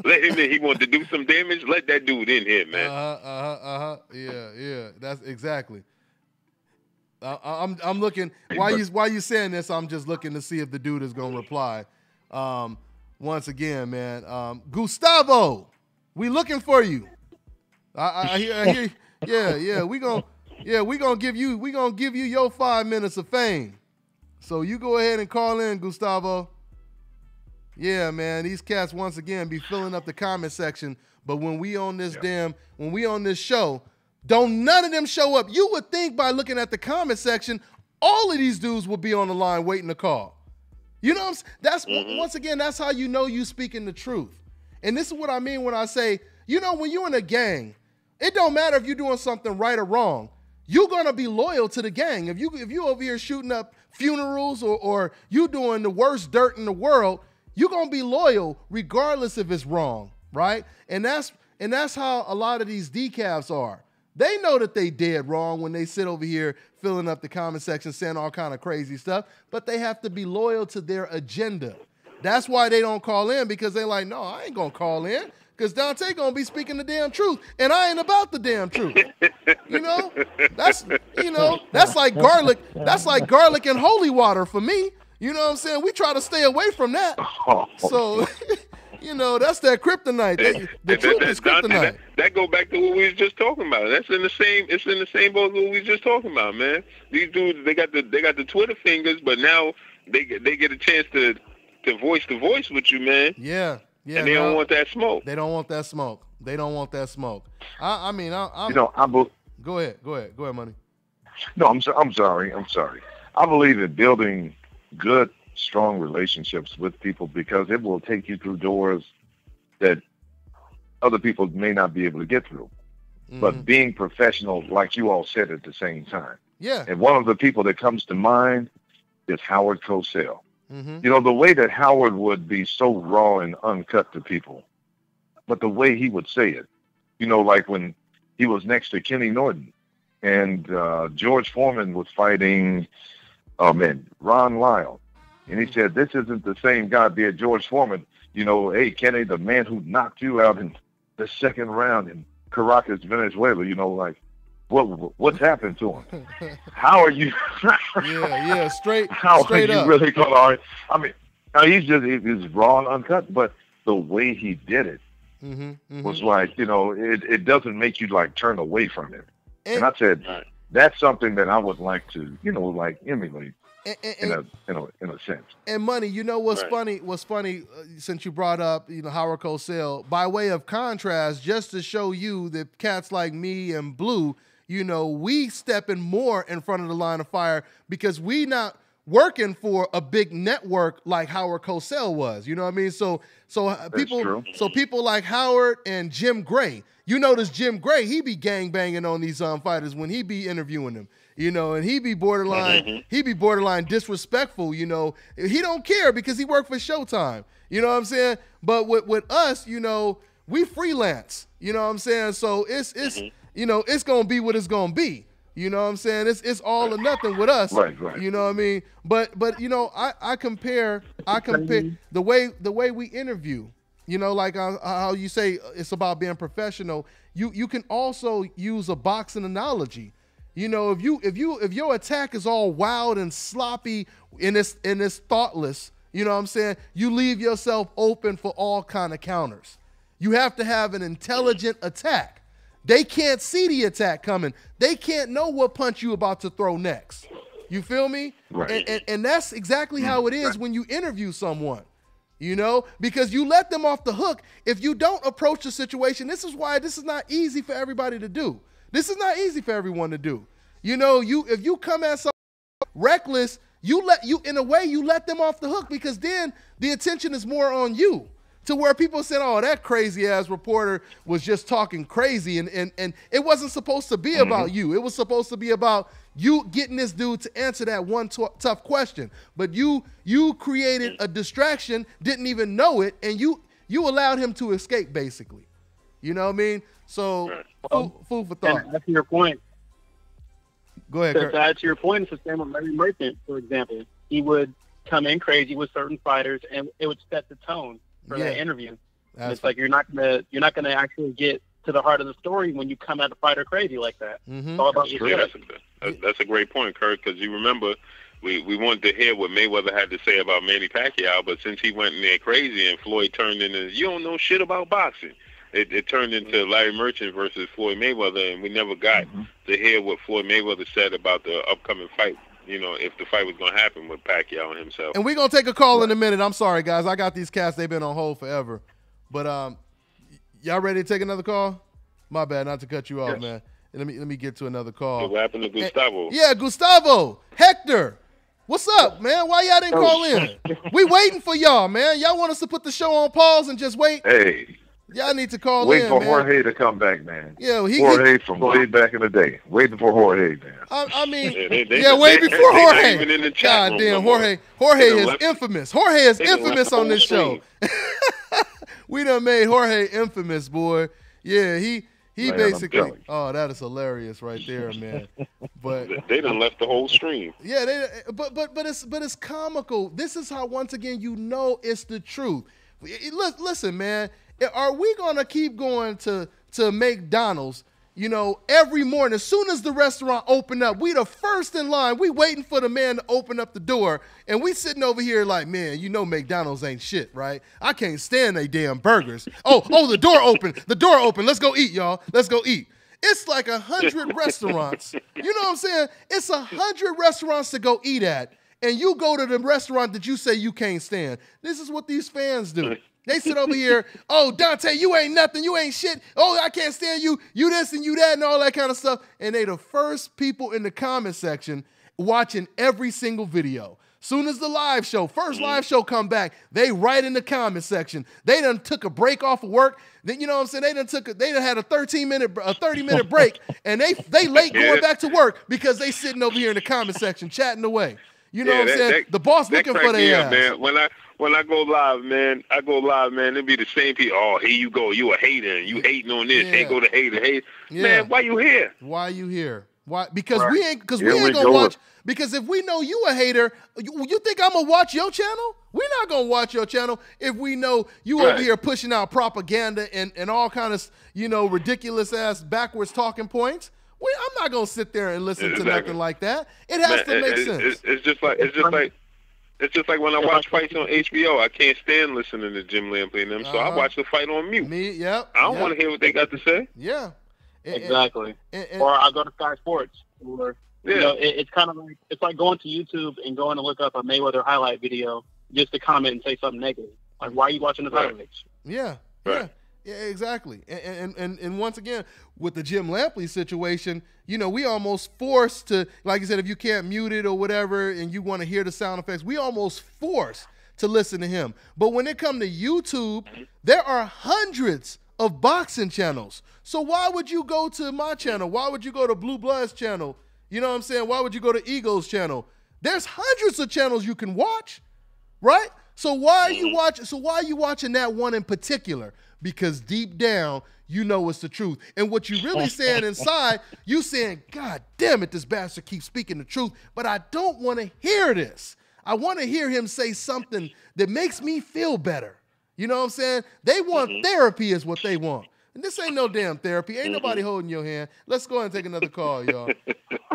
Let him in. He wanted to do some damage. Let that dude in here, man." Yeah. That's exactly. I'm looking while you saying this. I'm just looking to see if the dude is gonna reply. Once again, man, Gustavo, we looking for you. I hear. Yeah. We gonna give you your 5 minutes of fame. So you go ahead and call in, Gustavo. Yeah, man, these cats once again be filling up the comment section, but when we on this show. Don't none of them show up. You would think by looking at the comment section, all of these dudes would be on the line waiting to call. You know what I'm saying? That's once again, that's how you know you speaking the truth. And this is what I mean when I say, you know, when you're in a gang, it don't matter if you're doing something right or wrong. You're gonna be loyal to the gang. If you over here shooting up funerals or you doing the worst dirt in the world, you're gonna be loyal regardless if it's wrong, right? And that's how a lot of these decafs are. They know that they dead wrong when they sit over here filling up the comment section saying all kind of crazy stuff, but they have to be loyal to their agenda. That's why they don't call in, because they're like, no, I ain't gonna call in because Dante gonna be speaking the damn truth, and I ain't about the damn truth. You know, that's like garlic. That's like garlic and holy water for me. You know what I'm saying? We try to stay away from that. So. You know, that's that kryptonite. The truth is kryptonite. That go back to what we was just talking about. It's in the same boat as what we was just talking about, man. These dudes, they got the Twitter fingers, but now they get a chance to voice the voice with you, man. Yeah. And they don't want that smoke. They don't want that smoke. I'm. You know, Go ahead, Money. No, I'm sorry. I believe in building good, strong relationships with people because it will take you through doors that other people may not be able to get through. But being professional, like you all said at the same time. Yeah. And one of the people that comes to mind is Howard Cosell. You know, the way that Howard would be so raw and uncut to people, but the way he would say it, you know, like when he was next to Kenny Norton and George Foreman was fighting, Ron Lyle. And he said, this isn't the same guy, be it George Foreman. You know, hey, Kenny, the man who knocked you out in the second round in Caracas, Venezuela, you know, like, what's happened to him? How are you? Straight How straight are you up. really going to? I mean, he's raw and uncut, but the way he did it was like, you know, it doesn't make you like turn away from it. And I said, that's something that I would like to, you know, like emulate. In a sense. And Money, you know what's funny? What's funny since you brought up, you know, Howard Cosell, by way of contrast, just to show you that cats like me and Blue, you know, we stepping more in front of the line of fire because we not working for a big network like Howard Cosell was. You know what I mean? So people like Howard and Jim Gray. You notice Jim Gray, he be gangbanging on these fighters when he be interviewing them. You know, and he be borderline disrespectful, you know. He don't care because he worked for Showtime. You know what I'm saying? But with us, you know, we freelance. You know what I'm saying? So it's you know, it's gonna be what it's gonna be. You know what I'm saying? It's all or nothing with us. Right. You know what I mean? But you know, I compare the way we interview. You know, like how you say it's about being professional. You can also use a boxing analogy. You know, if your attack is all wild and sloppy and it's thoughtless, you know what I'm saying? You leave yourself open for all kind of counters. You have to have an intelligent attack. They can't see the attack coming. They can't know what punch you about to throw next. You feel me? Right. And that's exactly how it is when you interview someone. You know, because you let them off the hook. If you don't approach the situation, this is why this is not easy for everybody to do. This is not easy for everyone to do. You know, if you come at something reckless, you let them off the hook because then the attention is more on you. To where people said, oh, that crazy ass reporter was just talking crazy and it wasn't supposed to be about you. It was supposed to be about you getting this dude to answer that one tough question. But you created a distraction, didn't even know it, and you allowed him to escape basically. You know what I mean? So food for thought. And that's your point. Go ahead, Kurt. To add to your point, it's the same with Larry Merchant, for example. He would come in crazy with certain fighters, and it would set the tone for that interview. And it's like you're not gonna actually get to the heart of the story when you come at a fighter crazy like that. It's all about that's a great point, Kurt, because you remember we wanted to hear what Mayweather had to say about Manny Pacquiao, but since he went in there crazy and Floyd turned into, you don't know shit about boxing. It turned into Larry Merchant versus Floyd Mayweather, and we never got to hear what Floyd Mayweather said about the upcoming fight. You know, if the fight was going to happen with Pacquiao and himself. And we're going to take a call in a minute. I'm sorry, guys. I got these cats. They've been on hold forever. But y'all ready to take another call? My bad, not to cut you off, man. Let me get to another call. What happened to Gustavo? Gustavo. Hector. What's up, man? Why y'all didn't call in? We waiting for y'all, man. Y'all want us to put the show on pause and just wait? Hey. Y'all need to call Waiting in, for man. Jorge to come back, man. Yeah, Jorge from way back in the day. Waiting for Jorge, man. I mean, they way before Jorge. Even in the chat God room damn, no Jorge is left, infamous. Jorge is infamous on this stream. show. We done made Jorge infamous, boy. Yeah, he Man, basically. Oh, that is hilarious right there, man. But they done left the whole stream. yeah, but it's comical. This is how once again you know it's the truth. Listen, man. Are we gonna keep going to McDonald's, you know, every morning? As soon as the restaurant open up, we the first in line. We waiting for the man to open up the door, and we sitting over here like, man, you know McDonald's ain't shit, right? I can't stand they damn burgers. Oh, the door open. The door open. Let's go eat, y'all. Let's go eat. It's like 100 restaurants. You know what I'm saying? It's 100 restaurants to go eat at, and you go to the restaurant that you say you can't stand. This is what these fans do. They sit over here, oh, Dante, you ain't nothing, you ain't shit. Oh, I can't stand you, you this and you that and all that kind of stuff. And they the first people in the comment section watching every single video. Soon as the live show, first live show come back, they right in the comment section. They done took a break off of work. Then, you know what I'm saying? They done had a 30-minute break, and they late going back to work because they sitting over here in the comment section chatting away. You know what I'm saying? The boss looking for their ass. Man. When I go live, man, it be the same people. Oh, here you go. You a hater. You hating on this. Yeah. Hey, go to hater. Hey, Yeah. Man, why you here? Why you here? Why? Because Right. we ain't Here we gonna go. watch. Because if we know you a hater, you think I'm gonna watch your channel? We're not gonna watch your channel if we know you over here pushing out propaganda and all kind of ridiculous ass backwards talking points. I'm not gonna sit there and listen to nothing like that. It has to make sense. It's just like when I watch fights on HBO. I can't stand listening to Jim Lampley and them, so I watch the fight on mute. I don't want to hear what they got to say. Yeah. Exactly. Or I go to Sky Sports. Or it's kind of like it's like going to YouTube and going to look up a Mayweather highlight video just to comment and say something negative. Like, why are you watching the highlights? Yeah. Yeah, exactly. And once again, with the Jim Lampley situation, we almost forced to, like you said, if you can't mute it or whatever and you want to hear the sound effects, we almost forced to listen to him. But when it comes to YouTube, there are hundreds of boxing channels. So why would you go to my channel? Why would you go to Blue Blood's channel? You know what I'm saying? Why would you go to Eagle's channel? There's hundreds of channels you can watch, right? So why are you watching that one in particular? Because deep down, you know it's the truth. And what you really saying inside, you saying, God damn it, this bastard keeps speaking the truth, but I don't want to hear this. I want to hear him say something that makes me feel better. You know what I'm saying? They want therapy is what they want. And this ain't no damn therapy. Ain't nobody holding your hand. Let's go ahead and take another call, y'all.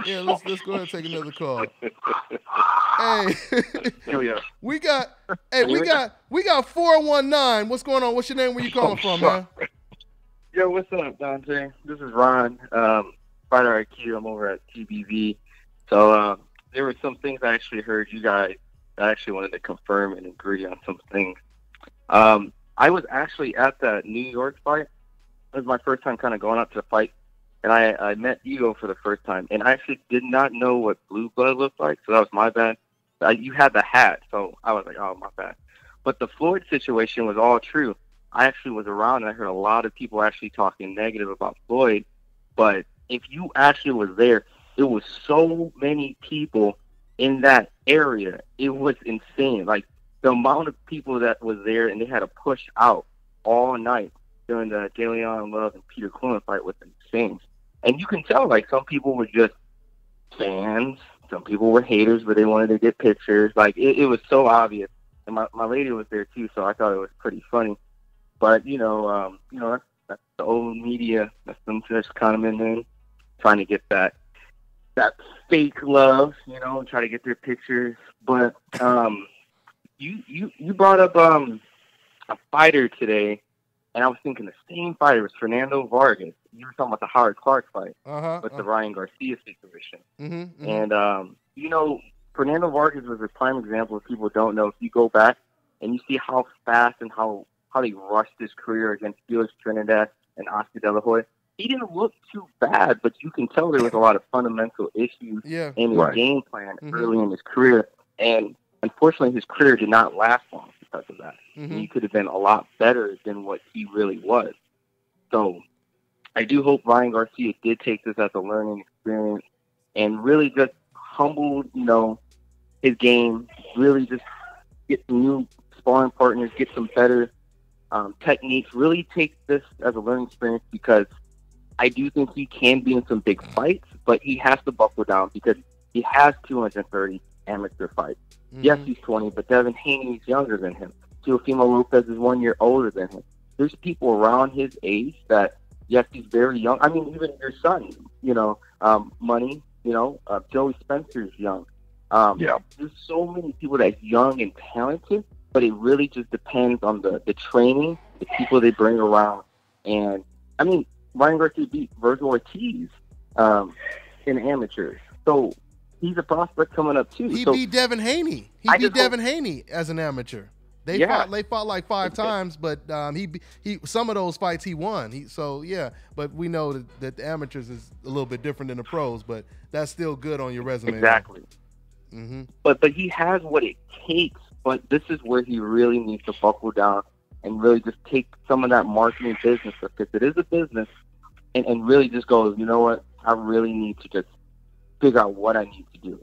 Yeah, let's go ahead and take another call. Hey, we got 419. What's going on? What's your name? Where you calling from, man? Yo, what's up, Dante? This is Ron, Fighter IQ. I'm over at TBV. So there were some things I actually heard you guys. I actually wanted to confirm and agree on some things. I was actually at that New York fight. It was my first time kind of going up to the fight, and I met Ego for the first time, and I actually did not know what Blue Blood looked like, so that was my bad. You had the hat, so I was like, oh, my bad. But the Floyd situation was all true. I actually was around, and I heard a lot of people actually talking negative about Floyd, but if you actually was there, it was so many people in that area. It was insane. Like, the amount of people that was there, and they had to push out all night during the DeLeon Love and Peter Quillen fight was insane. And you can tell, like, some people were just fans. Some people were haters, but they wanted to get pictures. Like, it was so obvious. And my lady was there, too, so I thought it was pretty funny. But, that's the old media. That's them just coming in, trying to get that fake love, and try to get their pictures. But you brought up a fighter today, and I was thinking the same fighter. It was Fernando Vargas. You were talking about the Howard Clark fight with the Ryan Garcia situation. And, Fernando Vargas was a prime example. If people don't know, if you go back and you see how fast and how they rushed his career against Felix Trinidad and Oscar De La Hoya, he didn't look too bad, but you can tell there was a lot of fundamental issues in his game plan early in his career. And unfortunately, his career did not last long because of that. He could have been a lot better than what he really was. So I do hope Ryan Garcia did take this as a learning experience and really just humbled, his game, really just get some new sparring partners, get some better techniques, really take this as a learning experience, because I do think he can be in some big fights, but he has to buckle down because he has 230 amateur fights. Yes, he's 20, but Devin Haney is younger than him. Teofimo Lopez is 1 year older than him. There's people around his age that, yes, he's very young. I mean, even your son, Money, Joey Spencer's young. There's so many people that's young and talented, but it really just depends on the training, the people they bring around. And, I mean, Ryan Garcia beat Virgil Ortiz in amateurs. So he's a prospect coming up, too. He beat Devin Haney. He beat Devin Haney as an amateur. They fought like 5 times, but he some of those fights he won. But we know that the amateurs is a little bit different than the pros, but that's still good on your resume. Exactly. But he has what it takes. But this is where he really needs to buckle down and really just take some of that marketing business stuff, because it is a business, and really just go, you know what, I really need to just figure out what I need to do.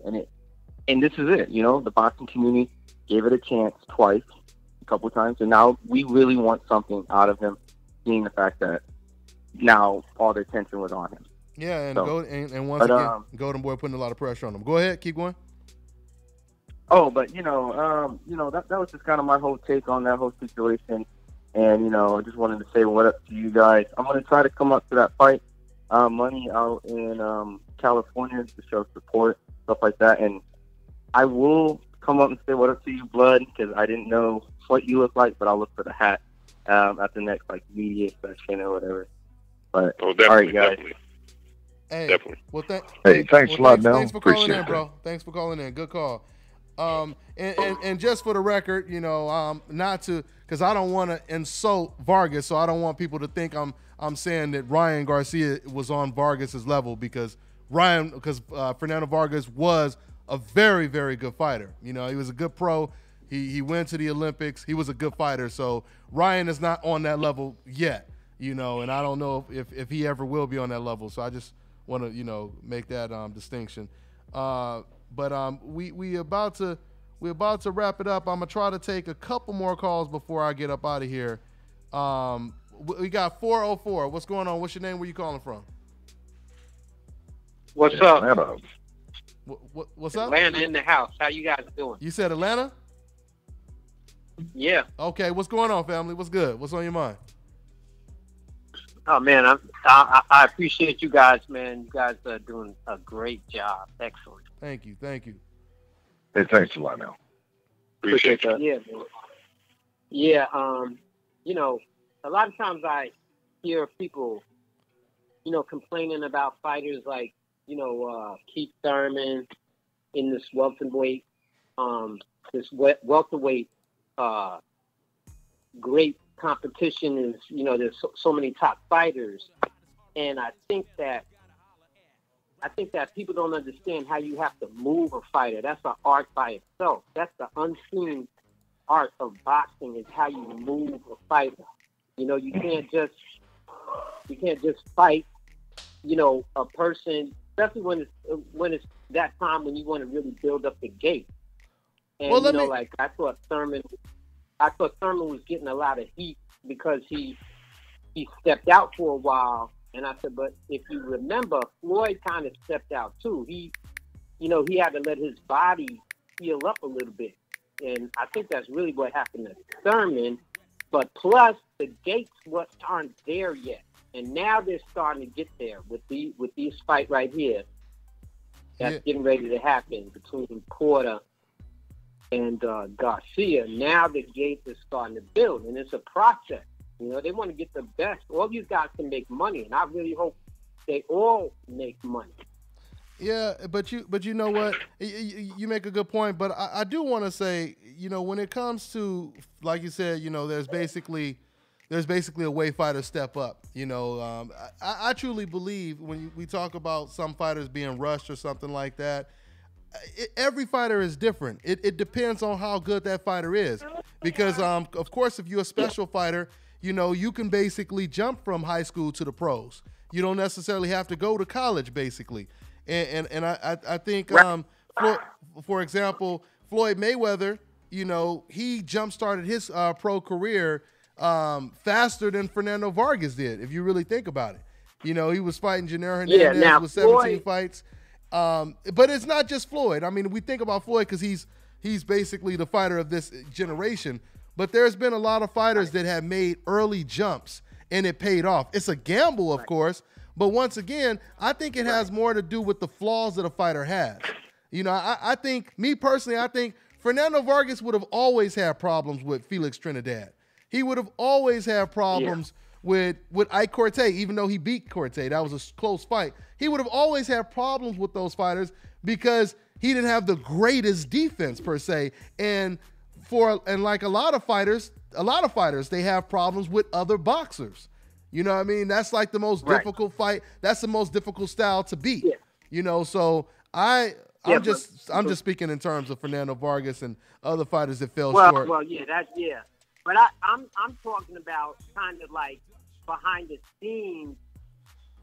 And this is it. The boxing community gave it a chance twice, a couple times, and now we really want something out of him, seeing the fact that now all the attention was on him. Yeah, and once again, Golden Boy putting a lot of pressure on him. Go ahead, keep going. Oh, but that was just kind of my whole take on that whole situation, and I just wanted to say what up to you guys. I'm gonna try to come up to that fight, money out in California to show support, stuff like that, and I will come up and say what up to you, Blood, because I didn't know what you look like, but I'll look for the hat at the next media session or whatever. But all right, guys. Definitely. Hey, definitely. Well, thanks a lot, Mel. Thanks for calling in, bro. Thanks for calling in. Good call. And just for the record, not to, because I don't want to insult Vargas, so I don't want people to think I'm saying that Ryan Garcia was on Vargas's level, because Fernando Vargas was a very, very good fighter. He was a good pro. He went to the Olympics. He was a good fighter. So Ryan is not on that level yet, and I don't know if he ever will be on that level. So I just want to, make that distinction. But we about to wrap it up. I'm gonna try to take a couple more calls before I get up out of here. We got 404. What's going on? What's your name? Where you calling from? What's up? Atlanta. What's up? Atlanta in the house. How you guys doing? You said Atlanta? Yeah. Okay. What's going on, family? What's good? What's on your mind? Oh man, I appreciate you guys, man. You guys are doing a great job. Excellent. Thank you. Hey, thanks a lot, Mel. Appreciate that. Yeah, man. Yeah. A lot of times I hear people, complaining about fighters like, Keith Thurman in this welterweight, great competition is, there's so many top fighters, and I think that people don't understand how you have to move a fighter. That's an art by itself. That's the unseen art of boxing, is how you move a fighter. You can't just fight, a person, especially when it's that time when you want to really build up the gate. And I thought Thurman was getting a lot of heat because he stepped out for a while, and I said, but if you remember, Floyd kind of stepped out too. He had to let his body heal up a little bit, and I think that's really what happened to Thurman. But plus, the gates aren't there yet, and now they're starting to get there with these fight right here. That's getting ready to happen between Porter and Garcia. Now the gate is starting to build, and it's a process. They want to get the best. All these guys can make money, and I really hope they all make money. Yeah, but you know what? You make a good point, but I do want to say, when it comes to, like you said, there's basically a way fighters step up. I truly believe when we talk about some fighters being rushed or something like that, every fighter is different. It depends on how good that fighter is, because of course, if you're a special fighter, you can basically jump from high school to the pros. You don't necessarily have to go to college, basically. And I think, for example, Floyd Mayweather, he jump-started his pro career faster than Fernando Vargas did, if you really think about it. He was fighting Janelle Hernandez with 17 fights. But it's not just Floyd. I mean, we think about Floyd because he's basically the fighter of this generation. But there's been a lot of fighters that have made early jumps, and it paid off. It's a gamble, of course. But once again, I think it has more to do with the flaws that a fighter has. I think Fernando Vargas would have always had problems with Felix Trinidad. He would have always had problems with Ike Corte, even though he beat Corte. That was a close fight. He would have always had problems with those fighters because he didn't have the greatest defense, per se. And like a lot of fighters, they have problems with other boxers. You know what I mean? That's like the most difficult fight. That's the most difficult style to beat. Yeah. So I'm just speaking in terms of Fernando Vargas and other fighters that fell short. Well, yeah. But I'm talking about kind of like behind the scenes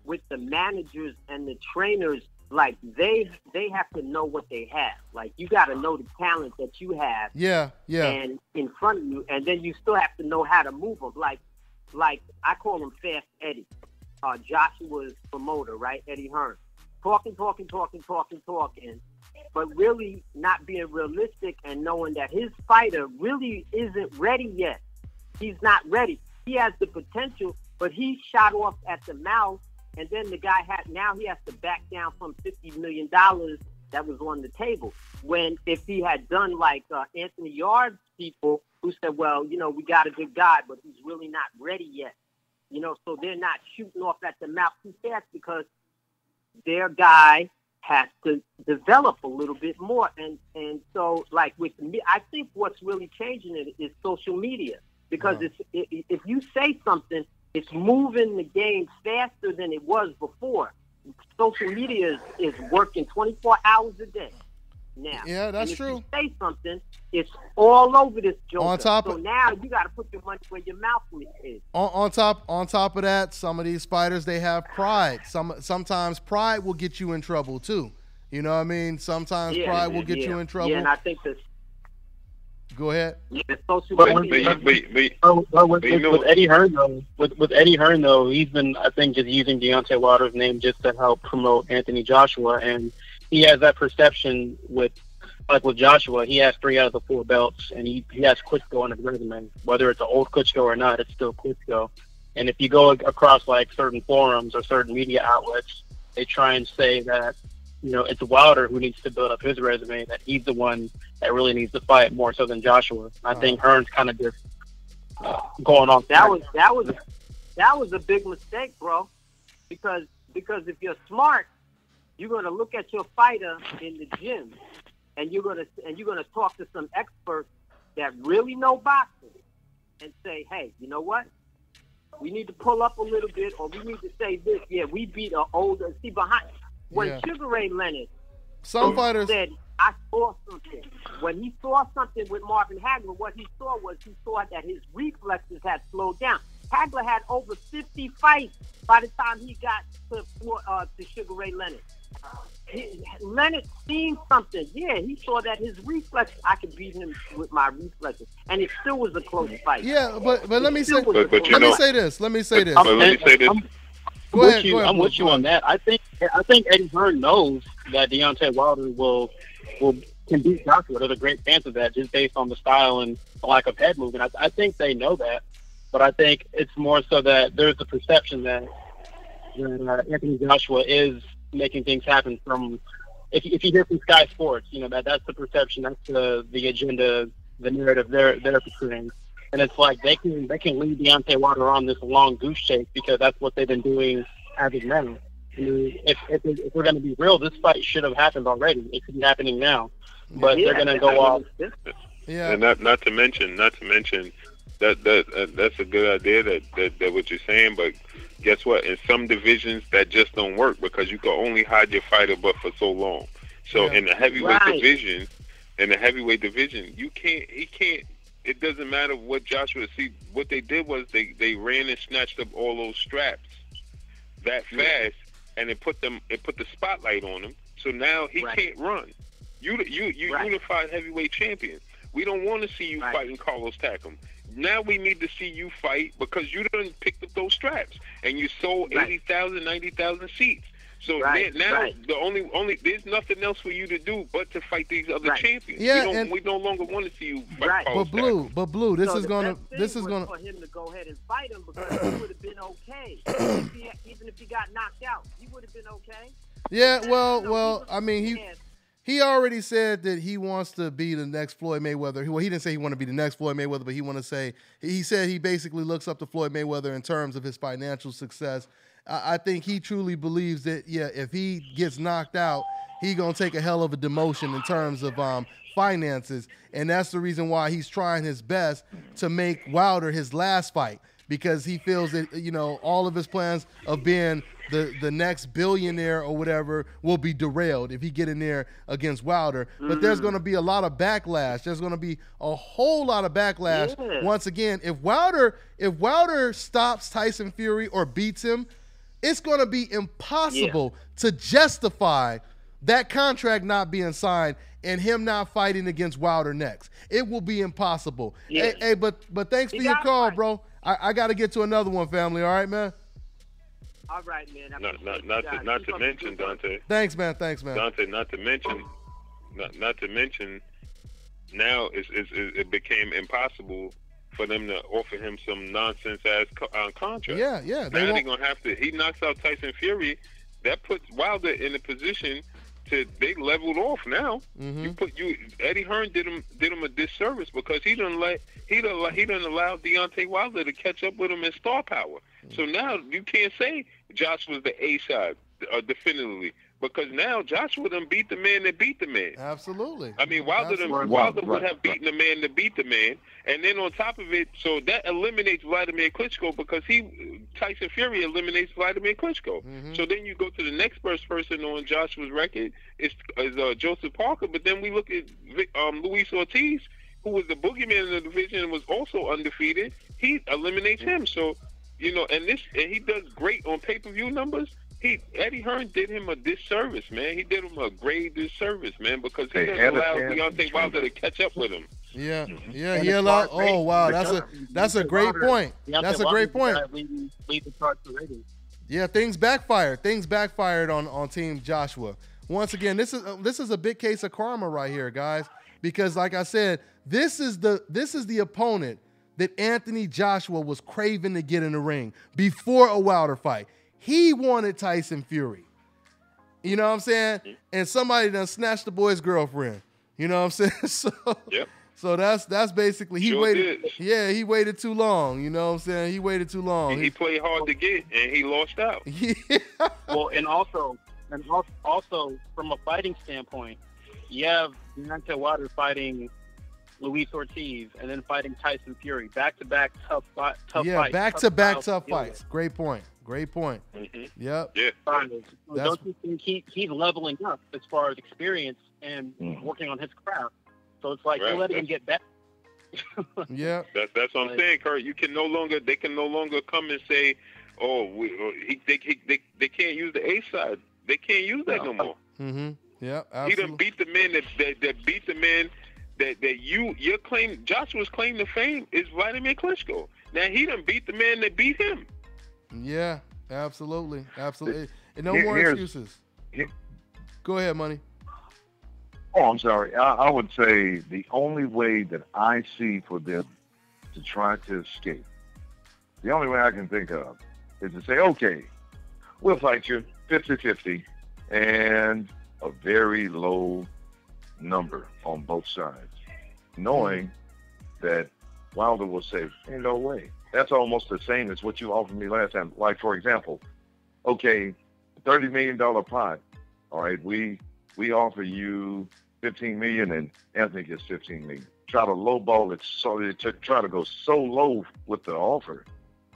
with the managers and the trainers. Like they have to know what they have. Like you got to know the talent that you have. Yeah. And in front of you, and then you still have to know how to move them. Like I call him Fast Eddie. Joshua's promoter, right, Eddie Hearn, talking, but really not being realistic and knowing that his fighter really isn't ready yet. He's not ready. He has the potential, but he shot off at the mouth, and then the guy he has to back down from $50 million that was on the table. When if he had done like Anthony Yard's people who said, well, you know, we got a good guy, but he's really not ready yet. You know, so they're not shooting off at the mouth too fast because their guy has to develop a little bit more. And so, like with me, I think what's really changing it is social media. Because if you say something, it's moving the game faster than it was before. Social media is working 24 hours a day now. Yeah, that's true. If you say something, it's all over this joker. So now you got to put your money where your mouth is. On top of that, some of these fighters, they have pride. Sometimes pride will get you in trouble too. You know what I mean? Sometimes pride will get you in trouble. Yeah, and I think this. Go ahead. Yeah, social media. With Eddie Hearn though, with Eddie Hearn though, he's been, I think, just using Deontay Wilder's name just to help promote Anthony Joshua, and he has that perception with Joshua. He has 3 out of the 4 belts, and he has Klitschko on his resume. Whether it's an old Klitschko or not, it's still Klitschko. And if you go across like certain forums or certain media outlets, they try and say that, you know, it's Wilder who needs to build up his resume, that he's the one that really needs to fight more so than Joshua. I think Hearn's kind of just going on. That was a big mistake, bro. Because if you're smart, you're gonna look at your fighter in the gym, and you're gonna talk to some experts that really know boxing, and say, hey, you know what? We need to pull up a little bit, or we need to say this. Yeah, we beat an older. See behind. When Sugar Ray Leonard said, I saw something. When he saw something with Marvin Hagler, what he saw that his reflexes had slowed down. Hagler had over 50 fights by the time he got to Sugar Ray Leonard. Leonard seen something. Yeah, he saw that his reflexes, I could beat him with my reflexes. And it still was a close fight. Yeah, but let me say this. Let me say this. I'm with you on that. I think Eddie Hearn knows that Deontay Wilder can beat Joshua. There's a great chance of that just based on the style and the lack of head movement. I think they know that, but I think it's more so that there's the perception that Anthony Joshua is making things happen. From if you hear from Sky Sports, you know that's the perception, that's the agenda, the narrative they're portraying. And it's like they can lead Deontay Wilder on this long goose chase because that's what they've been doing as of now. I mean, if we're going to be real, this fight should have happened already. It could be happening now, but they're going to go off. Yeah, and not to mention that's a good idea that what you're saying. But guess what? In some divisions, that just don't work because you can only hide your fighter but for so long. So in the heavyweight division, he can't. It doesn't matter what Joshua. See, what they did was they ran and snatched up all those straps that fast, and it put the spotlight on him. So now he can't run. You unified heavyweight champion. We don't want to see you fighting Carlos Takam. Now we need to see you fight because you done picked up those straps and you sold 80,000, 90,000 seats. So the only there's nothing else for you to do but to fight these other champions. Yeah, we no longer want to see you fight. But Blue, this is gonna for him to go ahead and fight him because he would have been okay. Even if he got knocked out, he would have been okay. Yeah, well, I mean he already said that he wants to be the next Floyd Mayweather. Well, he didn't say he wanted to be the next Floyd Mayweather, but he said he basically looks up to Floyd Mayweather in terms of his financial success. I think he truly believes that, if he gets knocked out, he's going to take a hell of a demotion in terms of finances. And that's the reason why he's trying his best to make Wilder his last fight, because he feels that, all of his plans of being the next billionaire or whatever will be derailed if he get in there against Wilder. But there's going to be a lot of backlash. There's going to be a whole lot of backlash. Once again, if Wilder stops Tyson Fury or beats him, it's going to be impossible to justify that contract not being signed and him not fighting against Wilder next. It will be impossible. Hey, but thanks for your call, bro. I got to get to another one, family. All right, man? All right, man. Not to mention, Dante. Thanks, man. Dante, not to mention, now it became impossible for them to offer him some nonsense ass contract. Yeah. Now they're gonna have to. He knocks out Tyson Fury. That puts Wilder in a position to. They leveled off now. Eddie Hearn did him a disservice because he didn't allow Deontay Wilder to catch up with him in star power. So now you can't say Josh was the A side definitively. Because now Joshua done beat the man that beat the man. Absolutely. I mean, Wilder would have beaten the man that beat the man. And then on top of it, so that eliminates Vladimir Klitschko because Tyson Fury eliminates Vladimir Klitschko. So then you go to the next person on Joshua's record is Joseph Parker. But then we look at Luis Ortiz, who was the boogeyman in the division and was also undefeated. He eliminates him. So, and he does great on pay-per-view numbers. Eddie Hearn did him a disservice, man. He did him a grave disservice, man, because he doesn't allow Deontay Wilder to catch up with him. Yeah. He allowed. Oh wow, that's a great point. That's a great point. Yeah, things backfired on Team Joshua. Once again, this is a big case of karma right here, guys, because like I said, this is the opponent that Anthony Joshua was craving to get in the ring before a Wilder fight. He wanted Tyson Fury. You know what I'm saying? And somebody done snatched the boy's girlfriend. You know what I'm saying? So that's basically he waited. Yeah, he waited too long. You know what I'm saying? He waited too long. He played hard to get and he lost out. Yeah. Well, and also from a fighting standpoint, you have Deontay Wilder fighting Luis Ortiz and then fighting Tyson Fury. Back-to-back tough fights. Back-to-back tough fights. Great point. Yep. Yeah. Don't you think he's leveling up as far as experience and working on his craft? So it's like you're letting him get better. Yeah. That's what I'm saying, Kurt. They can no longer come and say, oh, they can't use the A side. They can't use that no more. Yeah, absolutely. He done beat the man that beat the man that your claim, Joshua's claim to fame is Vladimir Klitschko. Now he done beat the man that beat him. Yeah, absolutely. And no more excuses. Go ahead, Money. Oh, I'm sorry. I would say the only way that I see for them to try to escape, the only way I can think of is to say, okay, we'll fight you 50-50 and a very low number on both sides, knowing that Wilder will say, ain't no way. That's almost the same as what you offered me last time. Like, for example, okay, $30 million pot. All right, we offer you $15 million and Anthony gets $15 million. Try to lowball it, so try to go so low with the offer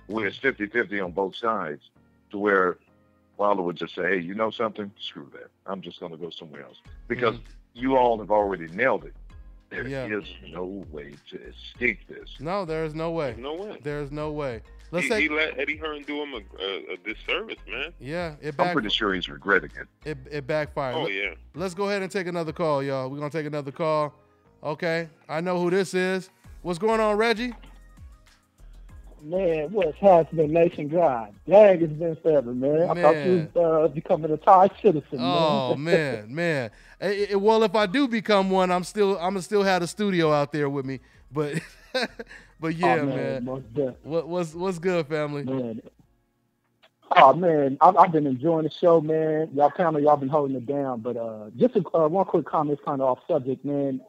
where it's 50-50 on both sides to where Wilder would just say, hey, you know something? Screw that. I'm just going to go somewhere else. Because you all have already nailed it. There is no way to escape this. No, there is no way. There's no way. He let Eddie Hearn do him a disservice, man. Yeah, I'm pretty sure he's regretting it. It backfired. Oh, yeah. Let's go ahead and take another call, y'all. We're going to take another call. Okay, I know who this is. What's going on, Reggie? Man, what's happening, Nation God? Dang, it's been forever, man. I thought you was becoming a Thai citizen, Oh, man. Well, if I do become one, I'm gonna still have the studio out there with me. But yeah, man. What's good, family? Man. Oh, man, I've been enjoying the show, man. Y'all been holding it down. But just one quick comment, kind of off subject, man.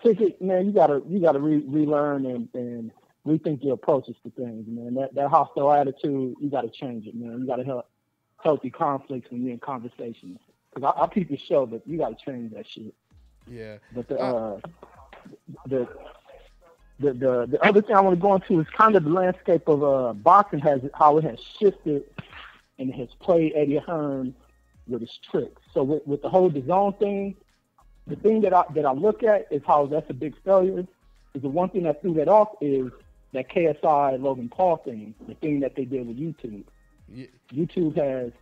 Ticket, man, you gotta relearn and rethink your approaches to things, man. That hostile attitude, you got to change it, man. You got to help healthy conflicts when you're in conversations. Because I keep the show, but you got to change that shit. Yeah. But the other thing I want to go into is kind of the landscape of boxing, how it has shifted and it has played Eddie Hearn with his tricks. So with the whole DAZN thing, the thing that I look at is how that's a big failure. Is the one thing that threw that off is that KSI Logan Paul thing, the thing that they did with YouTube. Yeah. YouTube has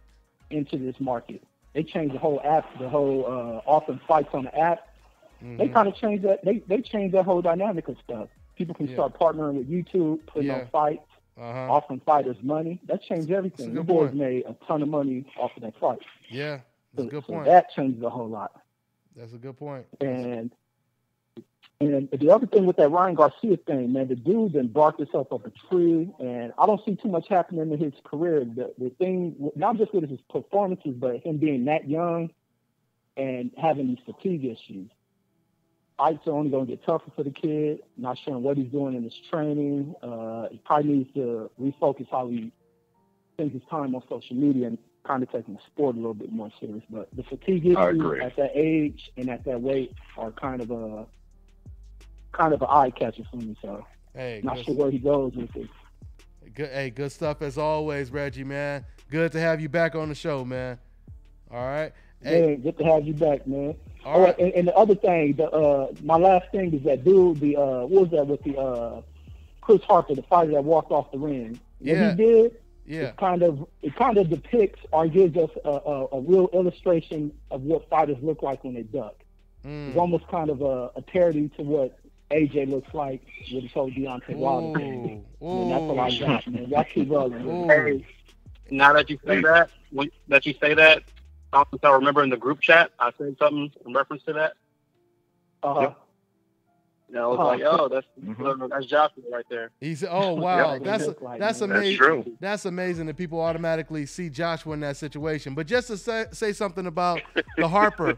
entered this market. They changed the whole app, the whole offering fights on the app. They kind of changed that. They changed that whole dynamic of stuff. People can start partnering with YouTube, putting on fights. offering fighters money. That changed everything. The boys made a ton of money off of that fight. Yeah, that's a good point. That changed a whole lot. That's a good point. And the other thing with that Ryan Garcia thing, man, the dude then barked himself up a tree, and I don't see too much happening in his career. The thing, not just with his performances, but him being that young and having these fatigue issues. Fights are only going to get tougher for the kid. Not sure what he's doing in his training. He probably needs to refocus how he spends his time on social media and kind of taking the sport a little bit more serious. But the fatigue issues at that age and at that weight are kind of an eye catcher for me. So not sure where he goes with it. Good stuff as always, Reggie, man. Good to have you back on the show, man. All right. Hey, good to have you back, man. All right. And the other thing, my last thing is that dude, what was that with the Chris Harper, the fighter that walked off the ring? What he did, it kind of depicts or gives us a real illustration of what fighters look like when they duck. It's almost kind of a parody to what AJ looks like with his whole Deontay Wilder thing. And that's what I got, man. Y'all keep rolling. Hey, now that you say that, I remember in the group chat, I said something in reference to that. Yeah, I was like, oh, that's Joshua right there. He said, oh, wow. That's amazing. That's true. That's amazing that people automatically see Joshua in that situation. But just to say something about the Harper,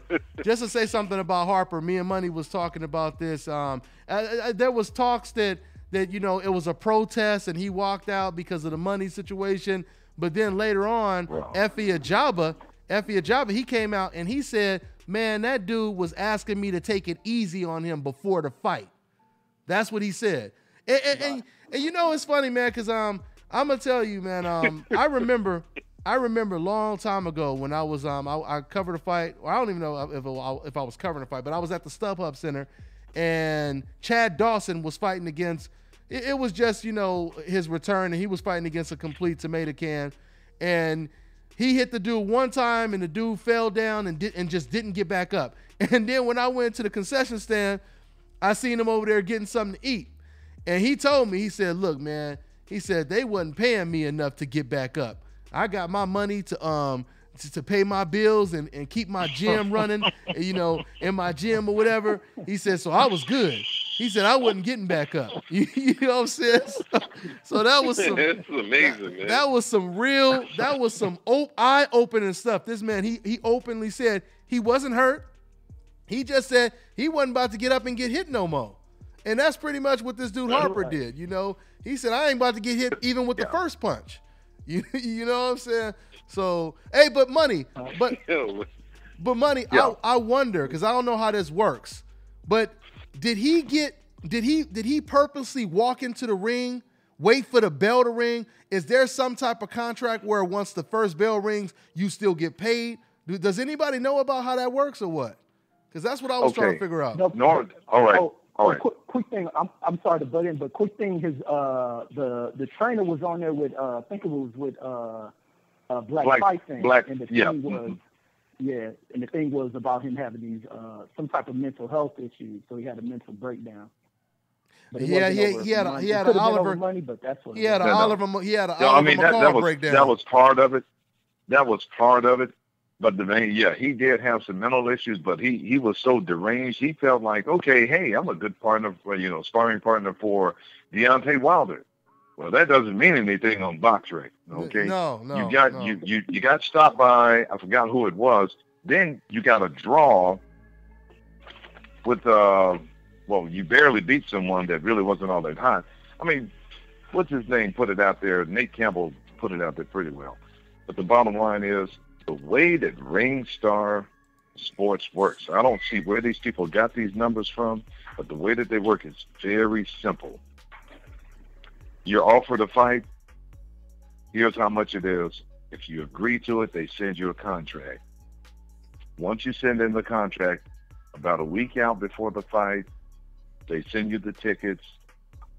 me and Money was talking about this. There was talks that it was a protest and he walked out because of the money situation. But then later on, Effie Ajaba, he came out and he said, man, that dude was asking me to take it easy on him before the fight. That's what he said. And it's funny, man, because I'm gonna tell you, man. I remember a long time ago when I was I covered a fight. Or I don't even know if I was covering a fight, but I was at the StubHub Center, and Chad Dawson was fighting against. It was just his return, and he was fighting against a complete tomato can, and he hit the dude one time, and the dude fell down and just didn't get back up. And then when I went to the concession stand, I seen him over there getting something to eat. And he told me, he said, look, man, he said, they wasn't paying me enough to get back up. I got my money to pay my bills and keep my gym running, in my gym or whatever. He said, so I was good. He said, I wasn't getting back up. You know what I'm saying? So that was some, that's amazing, man. That was some eye-opening stuff. This man, he openly said he wasn't hurt. He just said he wasn't about to get up and get hit no more. And that's pretty much what this dude Harper did, He said, I ain't about to get hit even with the first punch. You know what I'm saying? So, hey, but Money, I wonder, because I don't know how this works, but did he purposely walk into the ring, wait for the bell to ring? Is there some type of contract where once the first bell rings, you still get paid? Does anybody know about how that works or what? Because that's what I was trying to figure out. No, all right. All right. Quick thing. I'm sorry to butt in, but quick thing. The trainer was on there with I think it was with Black Tyson. And the thing was, and the thing was about him having these some type of mental health issues, so he had a mental breakdown. But he had an Oliver money, but that's what he had an Oliver McCall breakdown. That was part of it. But he did have some mental issues, but he was so deranged. He felt like, okay, hey, I'm a good partner, sparring partner for Deontay Wilder. Well, that doesn't mean anything on BoxRec, okay? No. You got stopped by, I forgot who it was. Then you got a draw with you barely beat someone that really wasn't all that hot. I mean, what's his name put it out there? Nate Campbell put it out there pretty well. But the bottom line is, the way that Ringstar Sports works, I don't see where these people got these numbers from, but the way that they work is very simple. You're offered a fight. Here's how much it is. If you agree to it, they send you a contract. Once you send in the contract, about a week out before the fight, they send you the tickets.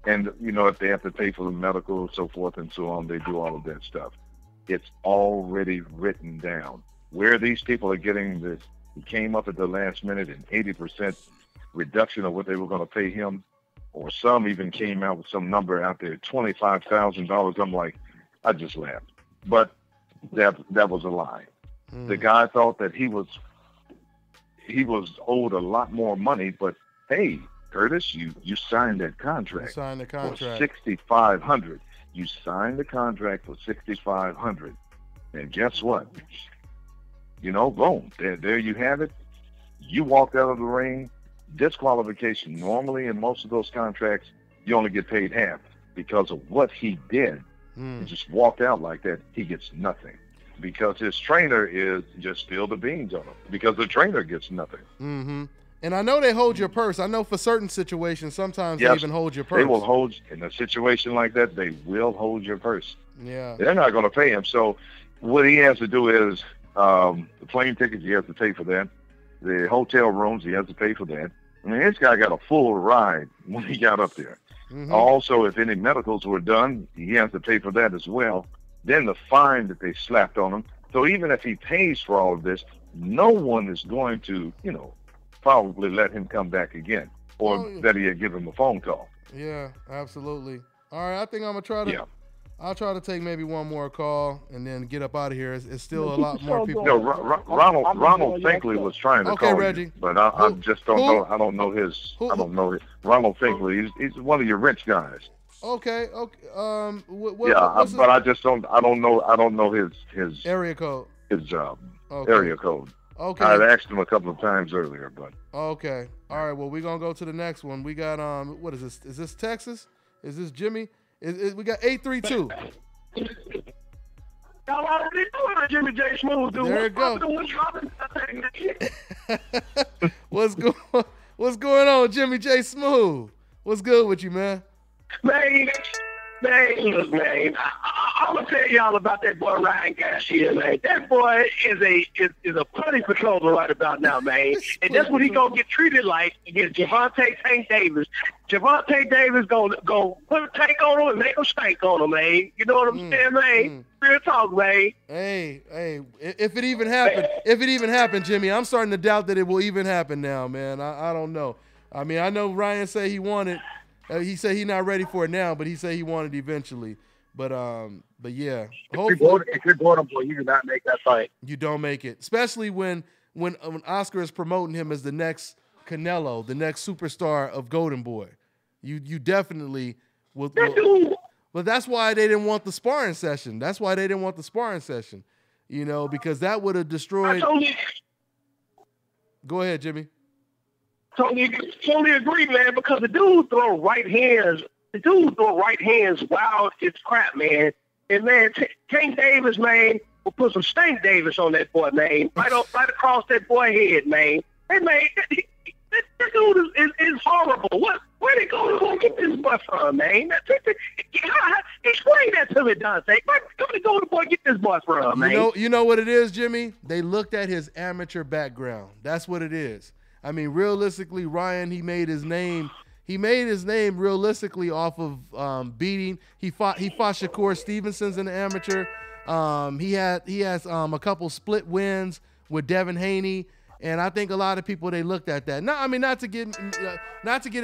And, if they have to pay for the medical, so forth and so on, they do all of that stuff. It's already written down. Where these people are getting this, he came up at the last minute, an 80% reduction of what they were going to pay him. or some even came out with some number out there, $25,000. I'm like, I just laughed. But that was a lie. The guy thought that he was owed a lot more money, but hey, Curtis, you signed that contract. You signed the contract for $6,500. You signed the contract for $6,500, and guess what? You know, boom, there you have it. You walked out of the ring, disqualification. Normally, in most of those contracts, you only get paid half because of what he did. He just walked out like that. He gets nothing because his trainer is just spill the beans on him because the trainer gets nothing. Mm-hmm. And I know they hold your purse. I know for certain situations, sometimes they even hold your purse. They will hold, in a situation like that, they will hold your purse. Yeah. They're not going to pay him. So what he has to do is the plane tickets, he has to pay for that. The hotel rooms, he has to pay for that. I mean, this guy got a full ride when he got up there. Also, if any medicals were done, he has to pay for that as well. Then the fine that they slapped on him. So even if he pays for all of this, no one is going to, probably let him come back again, or that he had given him a phone call. Yeah, absolutely. All right, I think I'm gonna try to. Yeah. I'll try to take maybe one more call and then get up out of here. It's still a lot more people. No, Ronald Finkley was trying to call Reggie. You, but I just don't know. I don't know his. I don't know it. Ronald Finkley. He's one of your rich guys. Okay. But I just don't. I don't know his area code. His area code. Okay. I've asked him a couple of times earlier, but. Okay. All right. Well, we're gonna go to the next one. We got what is this? Is this Texas? Is this Jimmy? We got 832. Y'all already know how Jimmy J. Smooth do. There it goes. What's going on, Jimmy J. Smooth? What's good with you, man? Man, look, man. I'm gonna tell y'all about that boy Ryan Garcia, man. That boy is a putty patroller right about now, man. And that's what he gonna get treated like against Gervonta Tank Davis. Gervonta Davis gonna put a tank on him and make him stank on him, man. You know what I'm saying, man? Real talk, man. Hey, if it even happened, Jimmy, I'm starting to doubt that it will even happen now, man. I don't know. I mean, I know Ryan said he wanted. He said he's not ready for it now, but he said he wanted eventually. But yeah. If you're Gordon Boy, you do not make that fight. You don't make it, especially when Oscar is promoting him as the next Canelo, the next superstar of Golden Boy. You definitely will. But that's why they didn't want the sparring session. Because that would have destroyed. Go ahead, Jimmy. Totally agree, man, because the dude throw right hands wild as crap, man. And, man, Tank Davis, man, will put some Stank Davis on that boy, man. Right across that boy head, man. Hey, man, that dude is horrible. Where they go to get this boy from, man? Explain that to me, Dante. Where they go to get this boy from, man? You know what it is, Jimmy? They looked at his amateur background. That's what it is. I mean, realistically, Ryan, he made his name realistically off of beating. He fought Shakur Stevenson's in the amateur. He has a couple split wins with Devin Haney, and I think a lot of people, they looked at that. Not to get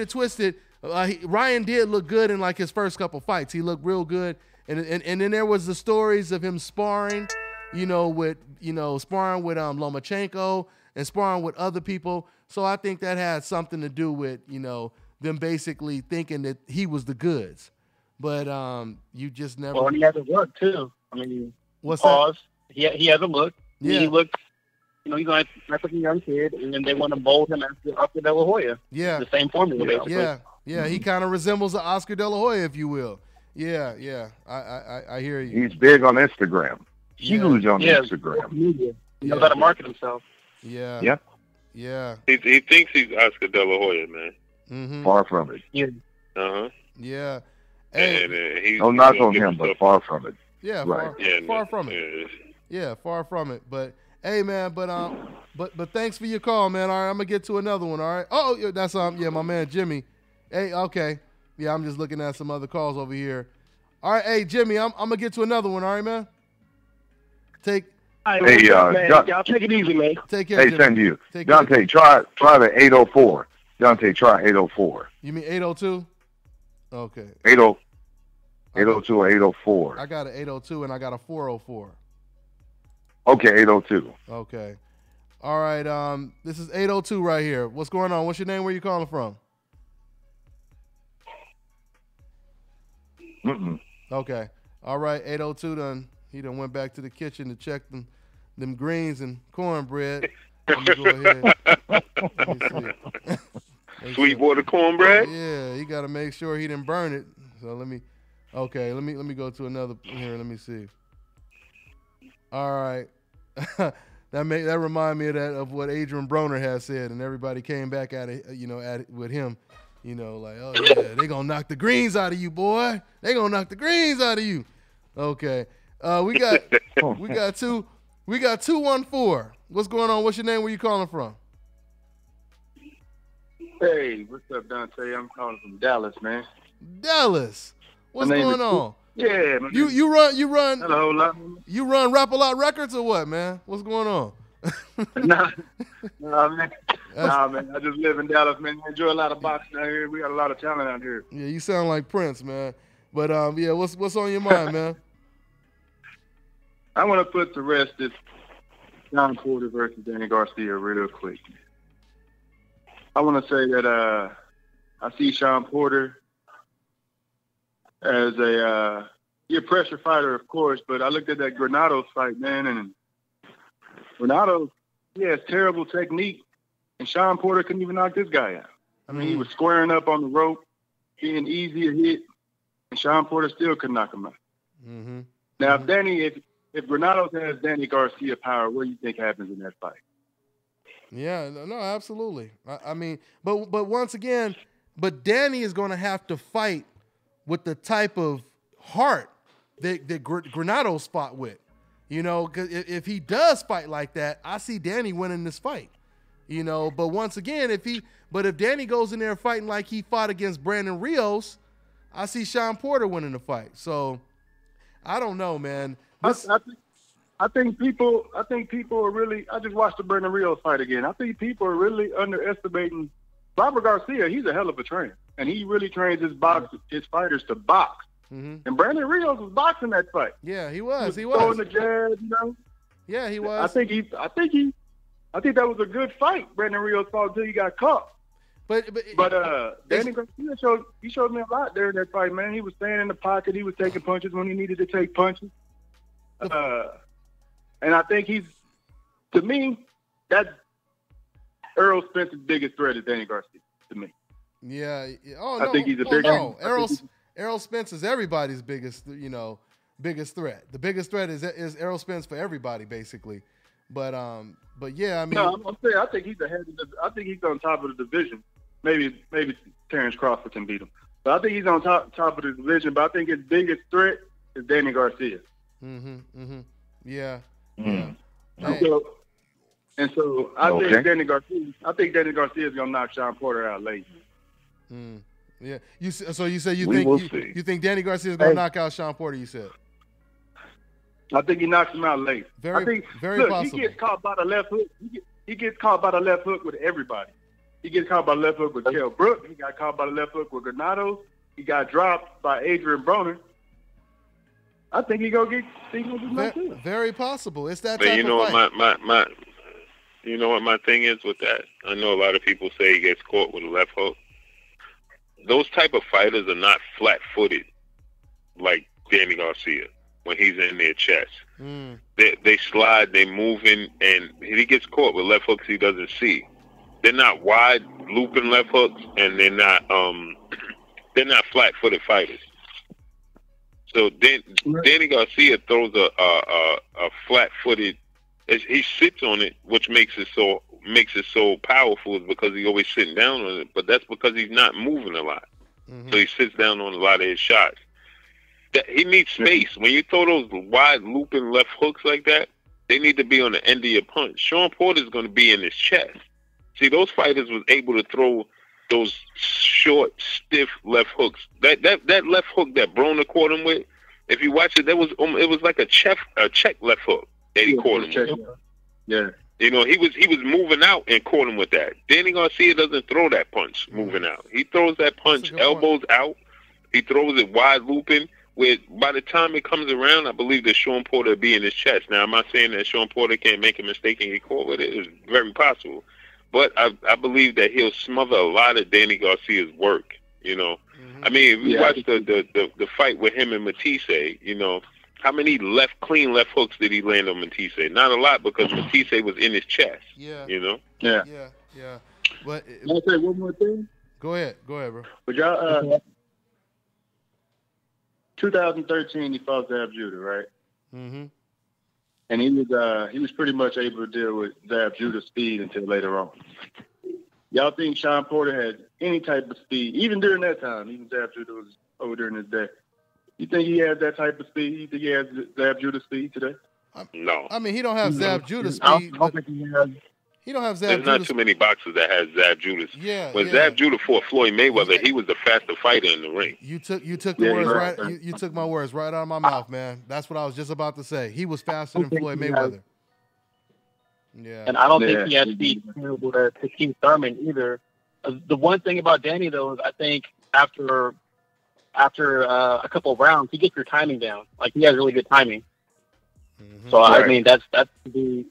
it twisted. Ryan did look good in like his first couple fights. He looked real good, and then there was the stories of him sparring, sparring with Lomachenko and sparring with other people. So I think that had something to do with, them basically thinking that he was the goods. But you just never. Well, and he hasn't looked too. I mean, what's that? He hasn't looked. Yeah. He looked. He's like a young kid, and then they want to mold him after Oscar De La Hoya. Yeah. The same formula, basically. Yeah. He kind of resembles the Oscar De La Hoya, if you will. Yeah. I hear you. He's big on Instagram. Huge on Instagram. He knows how to market himself. Yeah. Yep. Yeah. He thinks he's Oscar De La Hoya, man. Mm-hmm. Far from it. Yeah. Yeah. Hey, no knock on him, but far from it. Yeah. Right. Far from it. Yeah, far from it. But hey, man. But thanks for your call, man. All right, I'm gonna get to another one. All right. Oh, that's my man Jimmy. Hey, okay. Yeah, I'm just looking at some other calls over here. All right, hey Jimmy, I'm gonna get to another one. All right, man. Man, y'all take it easy, man. Take care. Hey, send you. Dante, try the 804. Dante, try 804. You mean 802? Okay. 802 or 804. I got an 802 and I got a 404. Okay, 802. Okay. All right. This is 802 right here. What's going on? What's your name? Where you calling from? Okay. All right. 802 he done went back to the kitchen to check them greens and cornbread. Let me go ahead. Let me see. Sweetwater cornbread? Yeah, he got to make sure he didn't burn it. So let me go to another here. Let me see. All right. That remind me of what Adrian Broner has said, and everybody came back at it, with him, like, oh yeah, they gonna knock the greens out of you, boy. They gonna knock the greens out of you. Okay. We got 214. What's going on? What's your name? Where you calling from? Hey, what's up, Dante? I'm calling from Dallas, man. Dallas. What's going on? Yeah, man. You run. Hello, you run Rap A Lot Records or what, man? What's going on? Nah, man. I just live in Dallas, man. I enjoy a lot of boxing out here. We got a lot of talent out here. Yeah, you sound like Prince, man. But yeah, what's on your mind, man? I want to put to rest this Shawn Porter versus Danny Garcia real quick. I want to say that I see Shawn Porter as a pressure fighter, of course, but I looked at that Granados fight, man, and Granados, he has terrible technique, and Shawn Porter couldn't even knock this guy out. I mean, he was squaring up on the rope, being easy to hit, and Shawn Porter still couldn't knock him out. Mm-hmm. Now, if Granados has Danny Garcia power, what do you think happens in that fight? Yeah, no, absolutely. I mean, but once again, Danny is going to have to fight with the type of heart that Granados fought with. Because if he does fight like that, I see Danny winning this fight. But once again, if Danny goes in there fighting like he fought against Brandon Rios, I see Shawn Porter winning the fight. So I don't know, man. I think people are really. I just watched the Brandon Rios fight again. I think people are really underestimating Robert Garcia. He's a hell of a trainer, and he really trains his fighters to box. Mm-hmm. And Brandon Rios was boxing that fight. Yeah, he was. He throwing was the jab, Yeah, he was. I think that was a good fight. Brandon Rios fought until he got caught. But Danny Garcia showed me a lot there in that fight, man. He was staying in the pocket. He was taking punches when he needed to take punches. And I think to me, that's Errol Spence's biggest threat is Danny Garcia, to me. Yeah. Oh, no. I think he's a bigger. No. Errol Spence is everybody's biggest threat. The biggest threat is Errol Spence for everybody, basically. But yeah, I mean. No, I'm saying I think he's ahead I think he's on top of the division. Maybe Terrence Crawford can beat him. But I think he's on top of the division. But I think his biggest threat is Danny Garcia. Yeah. Mm. And so I think Danny Garcia is gonna knock Shawn Porter out late. Yeah. You think Danny Garcia is gonna knock out Shawn Porter? You said. I think he knocks him out late. Very possible. He gets caught by the left hook. He gets caught by the left hook with everybody. He gets caught by the left hook with Kell Brook. He got caught by the left hook with Granados. He got dropped by Adrian Broner. I think he's gonna get very possible. It's that but type of fight. You know what my thing is with that? I know a lot of people say he gets caught with a left hook. Those type of fighters are not flat-footed like Danny Garcia when he's in their chest. They slide, they moving, and he gets caught with left hooks he doesn't see. They're not wide looping left hooks, and they're not flat-footed fighters. So Danny Garcia throws a flat-footed. He sits on it, which makes it so powerful, is because he's always sitting down on it. But that's because he's not moving a lot, so he sits down on a lot of his shots. He needs space. When you throw those wide looping left hooks like that, they need to be on the end of your punch. Shawn Porter is going to be in his chest. See, those fighters was able to throw those short, stiff left hooks. That left hook that Broner caught him with, if you watch it, it was like a check left hook that he caught him with. Yeah. He was moving out and caught him with that. Danny Garcia doesn't throw that punch moving out. He throws that punch elbows out, He throws it wide looping. Where by the time it comes around, I believe that Shawn Porter will be in his chest. Now, I'm not saying that Shawn Porter can't make a mistake and get caught with it. It's very possible. But I believe that he'll smother a lot of Danny Garcia's work, you know. Mm-hmm. I mean, if you watch the fight with him and Matisse, you know, how many clean left hooks did he land on Matisse? Not a lot, because Matisse was in his chest, you know. Yeah. But can I say one more thing? Go ahead, bro. But y'all, 2013, he fought Zab Judah, right? Mm-hmm. And he was pretty much able to deal with Zab Judah's speed until later on. Y'all think Shawn Porter had any type of speed, even during that time, even Zab Judah was older in his day? You think he has that type of speed? You think he has Zab Judah's speed today? No. I mean, he don't have Zab Judah's speed. I don't think he has. He don't have Zab There's not too many boxers that has Zab Judah's. When Zab Judah fought Floyd Mayweather, he was the faster fighter in the ring. You took the words right. You took my words right out of my mouth, man. That's what I was just about to say. He was faster than Floyd Mayweather. Yeah. And I don't think he has speed comparable to Keith Thurman either. The one thing about Danny, though, is I think after a couple of rounds, he gets your timing down. Like, he has really good timing. Mm-hmm. So, I mean, that's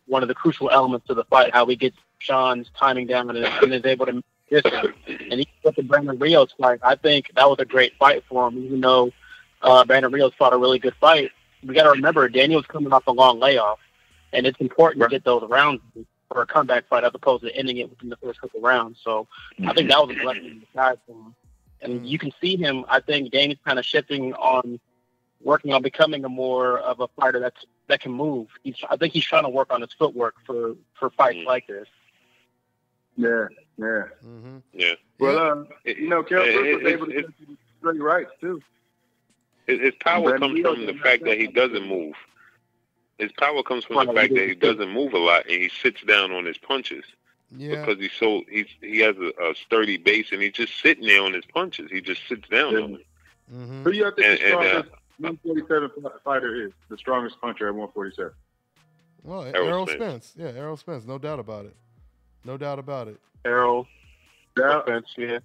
one of the crucial elements to the fight, how he gets Shawn's timing down and is able to miss him. And he put the Brandon Rios fight. I think that was a great fight for him, even though Brandon Rios fought a really good fight. We got to remember, Daniel's coming off a long layoff, and it's important to get those rounds for a comeback fight as opposed to ending it within the first couple rounds. So I think that was a blessing in disguise for him. And you can see him, I think Danny's kind of shifting on working on becoming a more of a fighter that can move. I think he's trying to work on his footwork for fights like this. Yeah. Mm-hmm. Yeah. Well, you know, Kell was able to get straight rights too. His power comes from the fact that he doesn't move. His power comes from the fact that he doesn't move a lot and he sits down on his punches. Yeah. Because he has a sturdy base and he's just sitting there on his punches. He just sits down on it. Mm-hmm. Who do you think the strongest 147 fighter is? The strongest puncher at 147? Well, Errol Spence. Yeah, Errol Spence. No doubt about it. Errol Spence, yeah.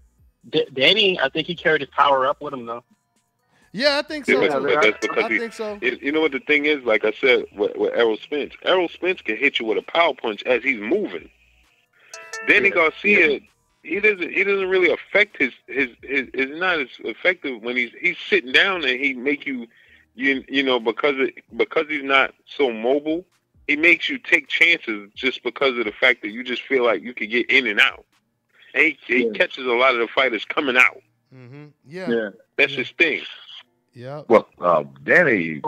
Danny, I think he carried his power up with him, though. Yeah, I think so. But that's because I think so. You know what the thing is? Like I said, with Errol Spence can hit you with a power punch as he's moving. Danny Garcia, he doesn't really affect his is not as effective when he's sitting down and he make you know because he's not so mobile, he makes you take chances just because of the fact that you just feel like you can get in and out. And he catches a lot of the fighters coming out. Mm-hmm. Yeah. That's his thing. Yeah. Well, Danny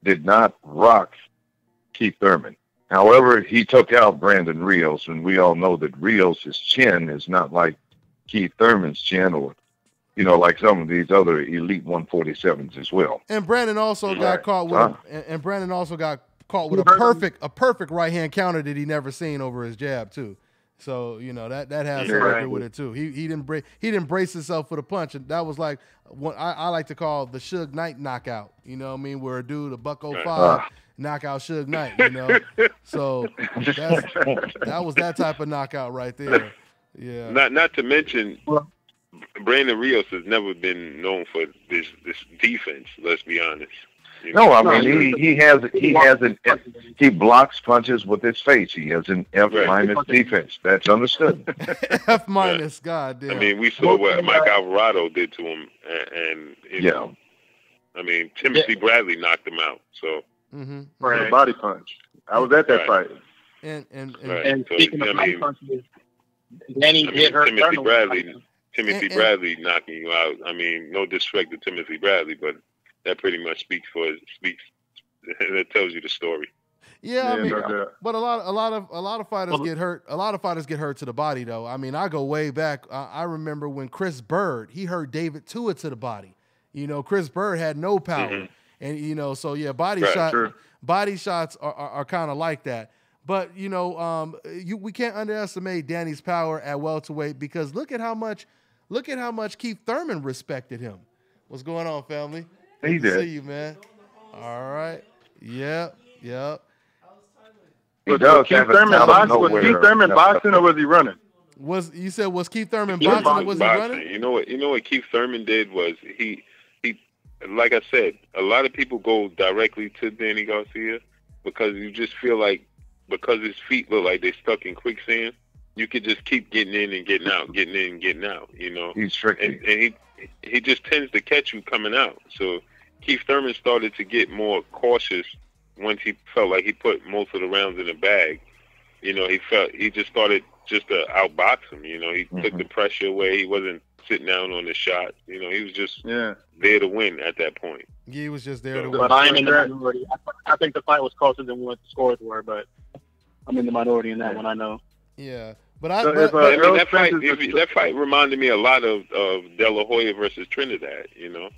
did not rock Keith Thurman. However, he took out Brandon Rios, and we all know that Rios' chin is not like Keith Thurman's chin, or like some of these other elite 147s as well. And Brandon also got caught with a perfect right hand counter that he never seen over his jab too. So that has something to do with it too. He didn't brace himself for the punch, and that was like what I like to call the Suge Knight knockout. You know what I mean? Where a dude a $105 knock out Suge Knight. So that was that type of knockout right there. Yeah. Not to mention, Brandon Rios has never been known for this defense. Let's be honest. No, I mean he blocks punches with his face. He has an F- defense. That's understood. F-, goddamn. I mean, we saw what Mike Alvarado did to him, and I mean, Timothy Bradley knocked him out. So a body punch. I was at that fight. And speaking of body punches, Danny did hurt Timothy Bradley knocking you out. I mean, no disrespect to Timothy Bradley, but that pretty much speaks. That tells you the story. Yeah, I mean, but a lot of fighters get hurt. A lot of fighters get hurt to the body, though. I mean, I go way back. I remember when Chris Bird hurt David Tua to the body. Chris Bird had no power, and so body shots are kind of like that. But we can't underestimate Danny's power at welterweight, because look at how much Keith Thurman respected him. What's going on, family? He did. See you, man. All right. Yep. Was Keith Thurman boxing or was he running? Was Keith Thurman boxing or was he running? You know what Keith Thurman did was he like I said, a lot of people go directly to Danny Garcia because you just feel like because his feet look like they're stuck in quicksand, you could just keep getting in and getting out, getting in and getting out. You know, he's tricky, and he just tends to catch you coming out. So Keith Thurman started to get more cautious once he felt like he put most of the rounds in the bag. You know, he just started just to outbox him. You know, he took the pressure away. He wasn't sitting down on the shot. You know, he was just there to win at that point. Yeah, he was just there to win. But I am in the minority. I think the fight was closer than what the scores were, but I'm in the minority in that one, I know. Yeah. But that fight reminded me a lot of De La Hoya versus Trinidad, you know.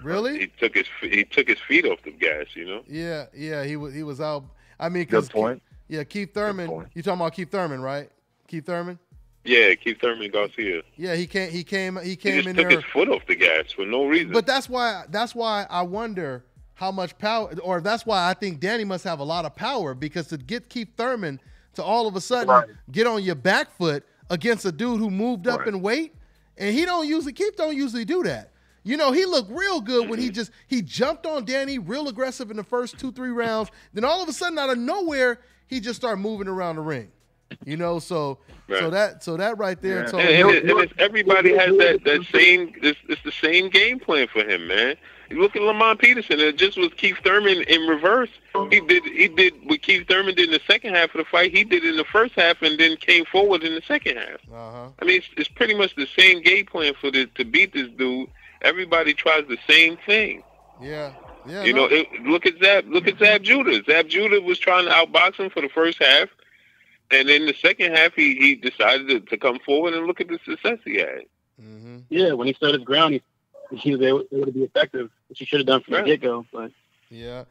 Really? He took his feet off the gas, you know. Yeah, he was out. I mean, good point. Keith Thurman. You talking about Keith Thurman, right? Keith Thurman. Yeah, Keith Thurman Garcia. Yeah, he came he in took there. His foot off the gas for no reason. But that's why I wonder how much power, or that's why I think Danny must have a lot of power, because to get Keith Thurman to all of a sudden get on your back foot against a dude who moved up in weight, and Keith don't usually do that. You know, he looked real good when he jumped on Danny, real aggressive in the first 2-3 rounds. Then all of a sudden, out of nowhere, he just started moving around the ring. You know, so that right there. And everybody has that same. It's the same game plan for him, man. You look at Lamont Peterson. It just was Keith Thurman in reverse. He did what Keith Thurman did in the second half of the fight. He did in the first half, and then came forward in the second half. I mean, it's pretty much the same game plan to beat this dude. Everybody tries the same thing. Yeah. You know, look at Zab Judah. Zab Judah was trying to outbox him for the first half, and in the second half, he decided to come forward and look at the success he had. Mm-hmm. Yeah, when he stood his ground, he was able to be effective, which he should have done from the get-go. But yeah.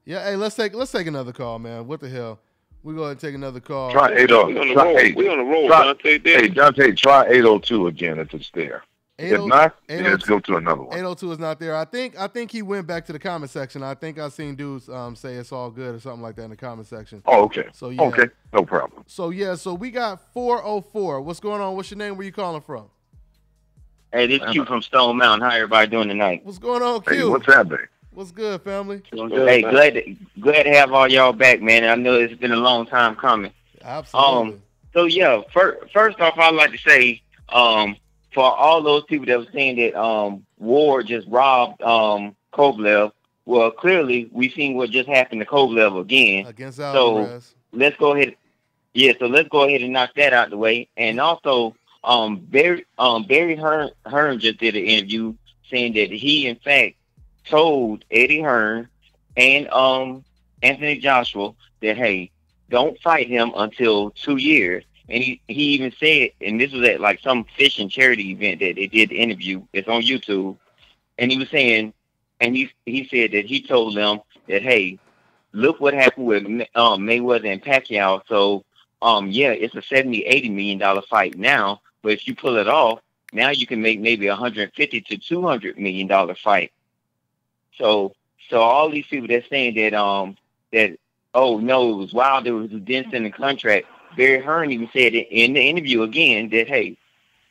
Hey, let's take another call, man. What the hell? We go ahead and take another call. Try 802. We on the roll, Dante. Hey, Dante, try 802 again if it's there. If not, let's go to another one. 802 is not there. I think he went back to the comment section. I think I've seen dudes say it's all good or something like that in the comment section. Oh, okay. So yeah. Okay, no problem. So so we got 404. What's going on? What's your name? Where you calling from? Hey, this is Q from Stone Mountain. How everybody doing tonight? What's going on, Q? Hey, what's happening? What's good, family? Hey, glad to have all y'all back, man. I know it's been a long time coming. Absolutely. So yeah, first off, I'd like to say, for all those people that were saying that Ward just robbed Kovalev, well, clearly we've seen what just happened to Kovalev again. Against Alvarez. So let's go ahead. Yeah, so let's go ahead and knock that out the way. And also, Barry Hearn just did an interview saying that he, in fact, told Eddie Hearn and Anthony Joshua that, hey, don't fight him until 2 years. And he even said, and this was at like some fishing charity event that they did the interview. It's on YouTube. And he was saying, and he said that he told them that, hey, look what happened with Mayweather and Pacquiao. So, yeah, it's a $70-80 million fight now. But if you pull it off, now you can make maybe $150 to $200 million fight. So all these people that's saying that oh no, it was Wilder who didn't send the contract. Barry Hearn even said it in the interview again that, hey,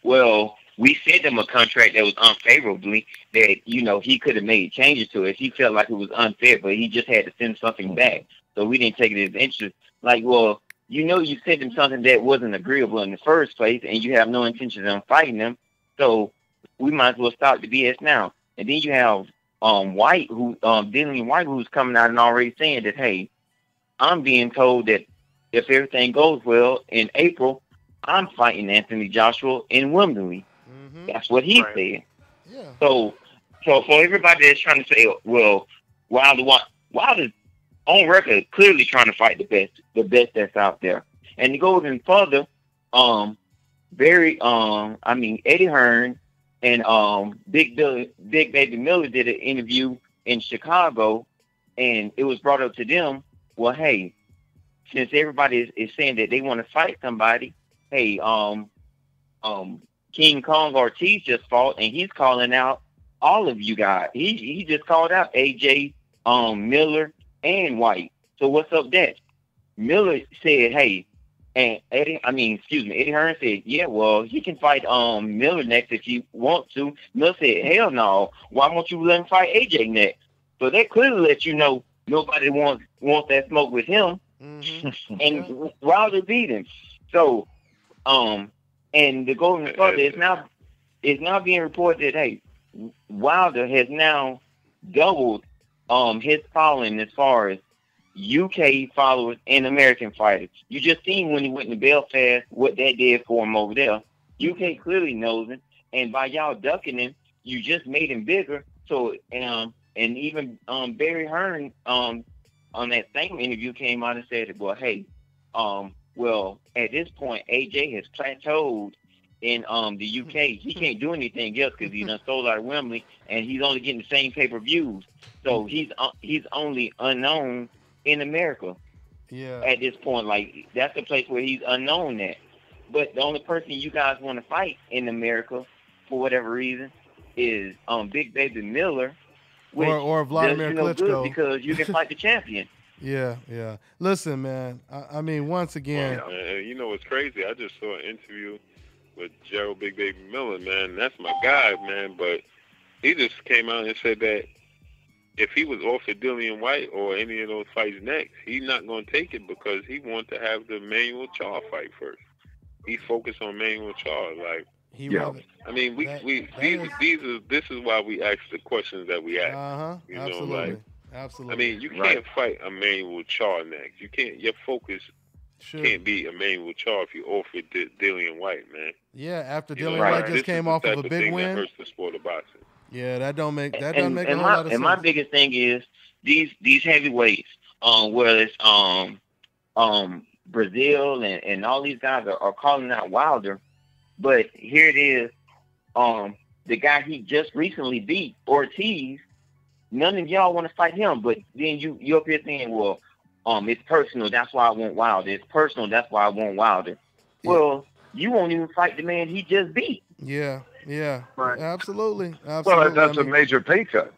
well, we sent him a contract that was unfavorably, that, you know, he could have made changes to it. He felt like it was unfair, but he just had to send something back. So we didn't take it as interest. Like, well, you know, you sent him something that wasn't agreeable in the first place, and you have no intention of fighting him. So we might as well stop the BS now. And then you have White, Dillian White, who's coming out and already saying that, hey, I'm being told that if everything goes well in April, I'm fighting Anthony Joshua in Wimbledon. Mm-hmm. That's what he said. Yeah. So for everybody that's trying to say, well, Wilder's on record clearly trying to fight the best that's out there. And to go even further, Eddie Hearn and Big Baby Miller did an interview in Chicago, and it was brought up to them, well, hey, since everybody is saying that they want to fight somebody, hey, King Kong Ortiz just fought, and he's calling out all of you guys. He just called out AJ, Miller, and White. So what's up that? Miller said, hey, And Eddie Hearn said, yeah, well, he can fight Miller next if he wants to. Miller said, hell no. Why won't you let him fight AJ next? So that clearly lets you know nobody wants that smoke with him. Mm-hmm. And Wilder beat him. So, and the Golden Slugger is now being reported that, hey, Wilder has now doubled his following as far as UK followers and American fighters. You just seen when he went to Belfast what that did for him over there. UK clearly knows him, and by y'all ducking him, you just made him bigger. So, and even Barry Hearn on that same interview came out and said, well, hey, well, at this point, AJ has plateaued in the UK. He can't do anything else because he's done sold out of Wembley, and he's only getting the same pay-per-views. So he's only unknown in America. Yeah. At this point, like, that's the place where he's unknown at. But the only person you guys want to fight in America, for whatever reason, is Big Baby Miller, which or Vladimir Klitschko, good because you can fight the champion. Yeah. Listen, man. I mean, once again, you know what's crazy? I just saw an interview with Gerald Big Baby Miller, man. That's my guy, man. But he just came out and said that if he was offered Dillian White or any of those fights next, he's not going to take it because he wants to have the Manuel Charr fight first. He focused on Manuel Charr. Like, I mean, this is why we ask the questions that we ask. You know, like, absolutely. I mean, you can't fight a Manuel Charr next. You can't. Your focus can't be Emmanuel Charr if you offered Dillian White, man. Yeah, after Dillian White just came off of a big win. That hurts the sport of boxing. Yeah, that doesn't make a whole lot of sense. And my biggest thing is these heavyweights, whether it's Brazil and all these guys are calling out Wilder, but here it is, the guy he just recently beat, Ortiz. None of y'all want to fight him, but then you up here saying, well, it's personal, that's why I want Wilder. It's personal, that's why I want Wilder. Yeah. Well, you won't even fight the man he just beat. Yeah, right. Absolutely. Well, that's a major pay cut.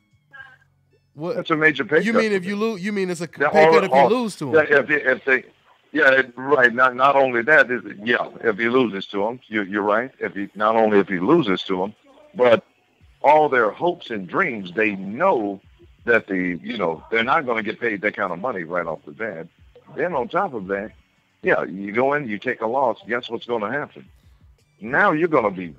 What? That's a major pay cut. You mean if you lose? You mean it's a pay cut if you lose to him? Right. Not only that is if he loses to him, you're right. If he loses to him, but all their hopes and dreams, they know that they're not going to get paid that kind of money right off the bat. Then on top of that, you go in, you take a loss. Guess what's going to happen? Now you're going to be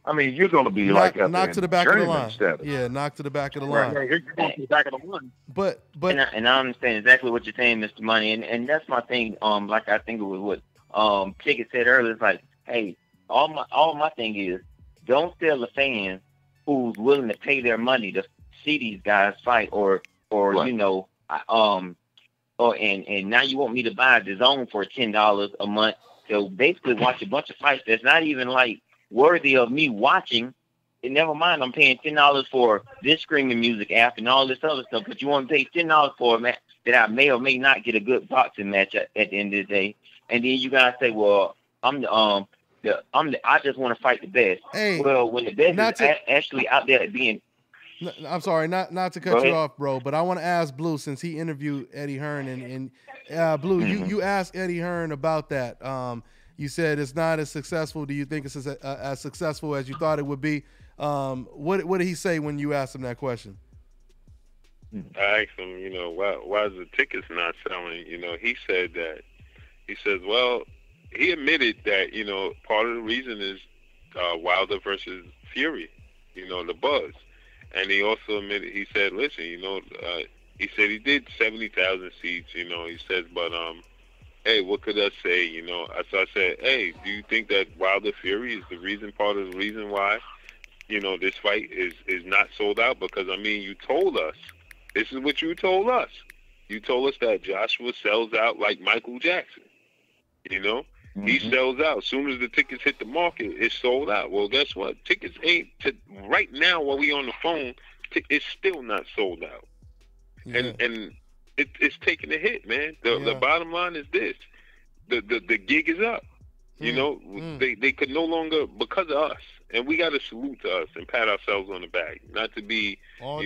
you're going to be knocked to the back of the line. Status. Yeah, knocked to the back of the line. Right. You're going to the back of the line. But and I understand exactly what you're saying, Mr. Money, and that's my thing. Like I think it was what Pickett said earlier. It's like, hey, all my thing is, don't sell a fan who's willing to pay their money to see these guys fight, or right. And now you want me to buy the zone for $10 a month to basically watch a bunch of fights that's not even like worthy of me watching. And never mind, I'm paying $10 for this screaming music app and all this other stuff, but you want to pay $10 for a match that I may or may not get a good boxing match at the end of the day. And then you guys say, well, I just want to fight the best. Hey, well, when the best is actually out there being. I'm sorry, not to cut you off, bro, but I want to ask Blue, since he interviewed Eddie Hearn, and Blue, you asked Eddie Hearn about that. You said it's not as successful. Do you think it's as successful as you thought it would be? What did he say when you asked him that question? I asked him, why is the tickets not selling? He said, well, he admitted that, part of the reason is Wilder versus Fury, the buzz. And he also admitted, he said, listen, he said he did 70,000 seats, he says, but, hey, what could I say, So I said, hey, do you think that Wilder Fury is part of the reason why, this fight is not sold out? Because, you told us, this is what you told us. You told us that Joshua sells out like Michael Jackson, Mm-hmm. He sells out. As soon as the tickets hit the market, it's sold out. Well, guess what? Tickets right now while we on the phone, it's still not sold out. Yeah. And it's taking a hit, man. The bottom line is this. The gig is up. They could no longer, because of us, and we got to salute to us and pat ourselves on the back. Not to be, but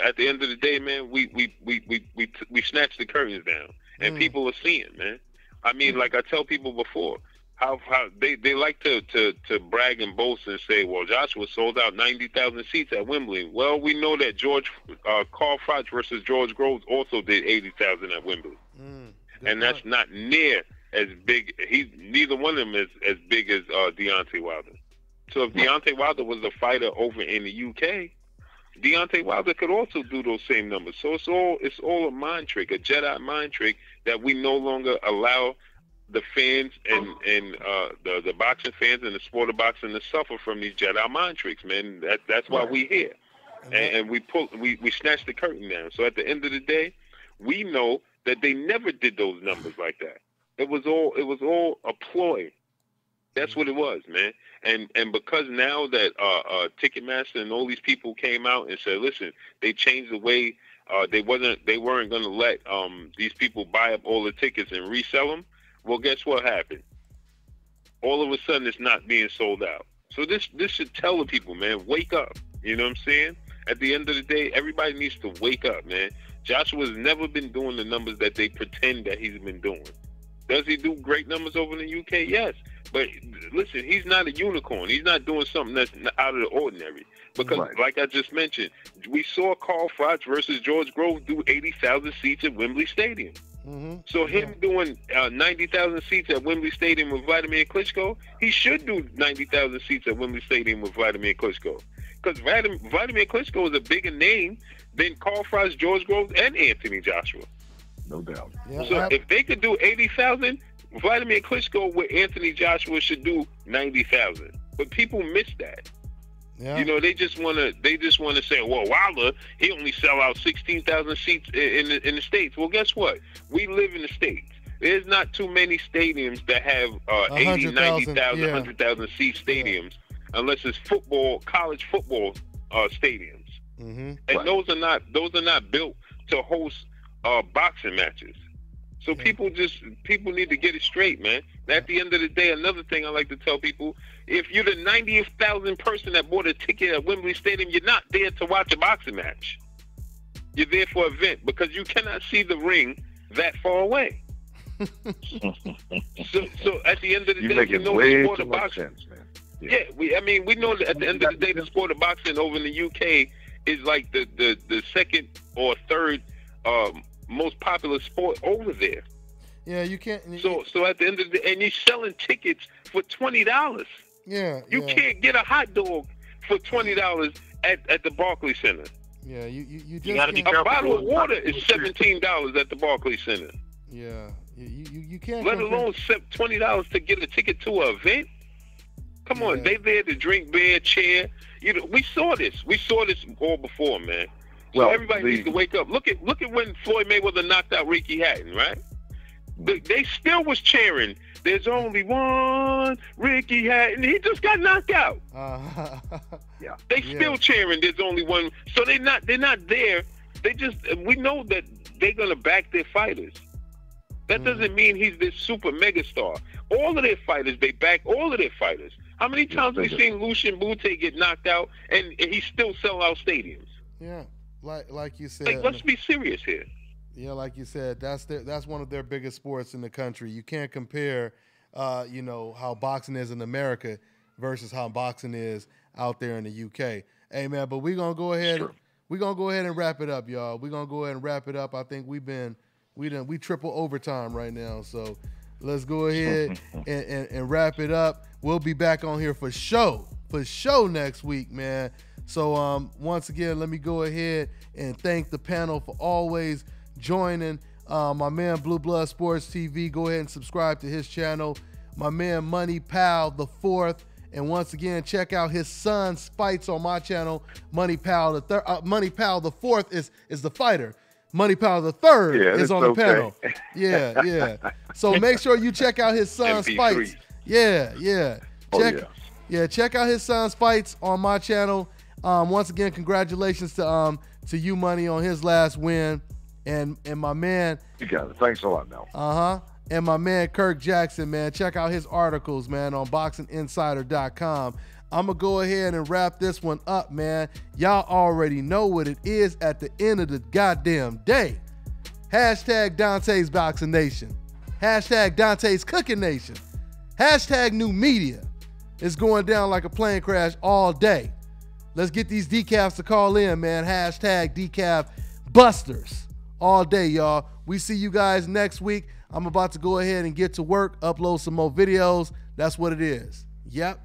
at the end of the day, man, we snatched the curtains down. and people are seeing, man. I mean, like I tell people before, how they like to brag and boast and say, well, Joshua sold out 90,000 seats at Wembley. Well, we know that Carl Froch versus George Groves also did 80,000 at Wembley, and that's not near as big. Neither one of them is as big as Deontay Wilder. So if Deontay Wilder was a fighter over in the UK, Deontay Wilder could also do those same numbers. So it's all a mind trick, a Jedi mind trick that we no longer allow the fans and the boxing fans and the sport of boxing to suffer from these Jedi mind tricks, man. That's why we here, and we snatch the curtain down. So at the end of the day, we know that they never did those numbers like that. It was all a ploy. That's what it was, man. And because now that Ticketmaster and all these people came out and said, listen, they changed the way they weren't going to let these people buy up all the tickets and resell them. Well, guess what happened? All of a sudden, it's not being sold out. So this should tell the people, man, wake up. You know what I'm saying? At the end of the day, everybody needs to wake up, man. Joshua's never been doing the numbers that they pretend that he's been doing. Does he do great numbers over in the UK? Yes. But listen, he's not a unicorn. He's not doing something that's out of the ordinary. Because, like I just mentioned, we saw Carl Froch versus George Groves do 80,000 seats at Wembley Stadium. So him doing 90,000 seats at Wembley Stadium with Vladimir Klitschko, he should do 90,000 seats at Wembley Stadium with Vladimir Klitschko. Because Vladimir Klitschko is a bigger name than Carl Froch, George Groves, and Anthony Joshua. No doubt. So if they could do 80,000, Vladimir Klitschko with Anthony Joshua should do 90,000. But people miss that. Yeah. You know, they just want to say, well, Wilder, he only sell out 16,000 seats in the States. Well, guess what? We live in the States. There's not too many stadiums that have 80, 90,000, 100,000 seat stadiums, unless it's college football stadiums. And those are not built to host boxing matches. So people need to get it straight, man. At the end of the day, another thing I like to tell people, if you're the 90,000th person that bought a ticket at Wembley Stadium, you're not there to watch a boxing match. You're there for an event because you cannot see the ring that far away. so at the end of the day, you know the sport of boxing. Sense, man. We know that at the end of the day, the sport of boxing over in the UK is like the second or third most popular sport over there. Yeah, you can't. So at the end of the day, and you're selling tickets for $20. Yeah, you can't get a hot dog for $20 at the Barclays Center. Yeah, you just gotta be careful. A bottle of water is $17 at the Barclays Center. Yeah, you can't. Let alone $20 to get a ticket to an event. Come on, they there to drink beer, cheer. You know, we saw this all before, man. So everybody needs to wake up. Look at when Floyd Mayweather knocked out Ricky Hatton, right? They still was cheering. There's only one Ricky Hatton. He just got knocked out. They still cheering. There's only one. So they're not there. We know that they're gonna back their fighters. That doesn't mean he's this super mega star. All of their fighters, they back all of their fighters. How many times have we seen Lucian Bute get knocked out and he still sell out stadiums? Yeah. Like you said, let's be serious here. Yeah, like you said, that's one of their biggest sports in the country. You can't compare, how boxing is in America versus how boxing is out there in the UK. Hey man, but we're gonna go ahead. Sure. We're gonna go ahead and wrap it up, y'all. We're gonna go ahead and wrap it up. I think we triple overtime right now, so let's go ahead and wrap it up. We'll be back on here for show next week, man. So once again, let me go ahead and thank the panel for always joining. My man Blue Blood Sports TV, go ahead and subscribe to his channel. My man Money Powell IV, and once again, check out his son's fights on my channel. Money Powell IV is the fighter. Money Powell III is on the panel. Yeah. So make sure you check out his son's fights. Yeah. Check out his son's fights on my channel. Once again, congratulations to you, Money, on his last win, and my man. You got it. Thanks a lot, Mel. And my man Kirk Jackson, man. Check out his articles, man, on BoxingInsider.com. I'm gonna go ahead and wrap this one up, man. Y'all already know what it is at the end of the goddamn day. Hashtag Dante's Boxing Nation. Hashtag Dante's Cooking Nation. Hashtag New Media. It's going down like a plane crash all day. Let's get these decafs to call in, man. Hashtag Decaf Busters all day, y'all. We see you guys next week. I'm about to go ahead and get to work, upload some more videos. That's what it is. Yep.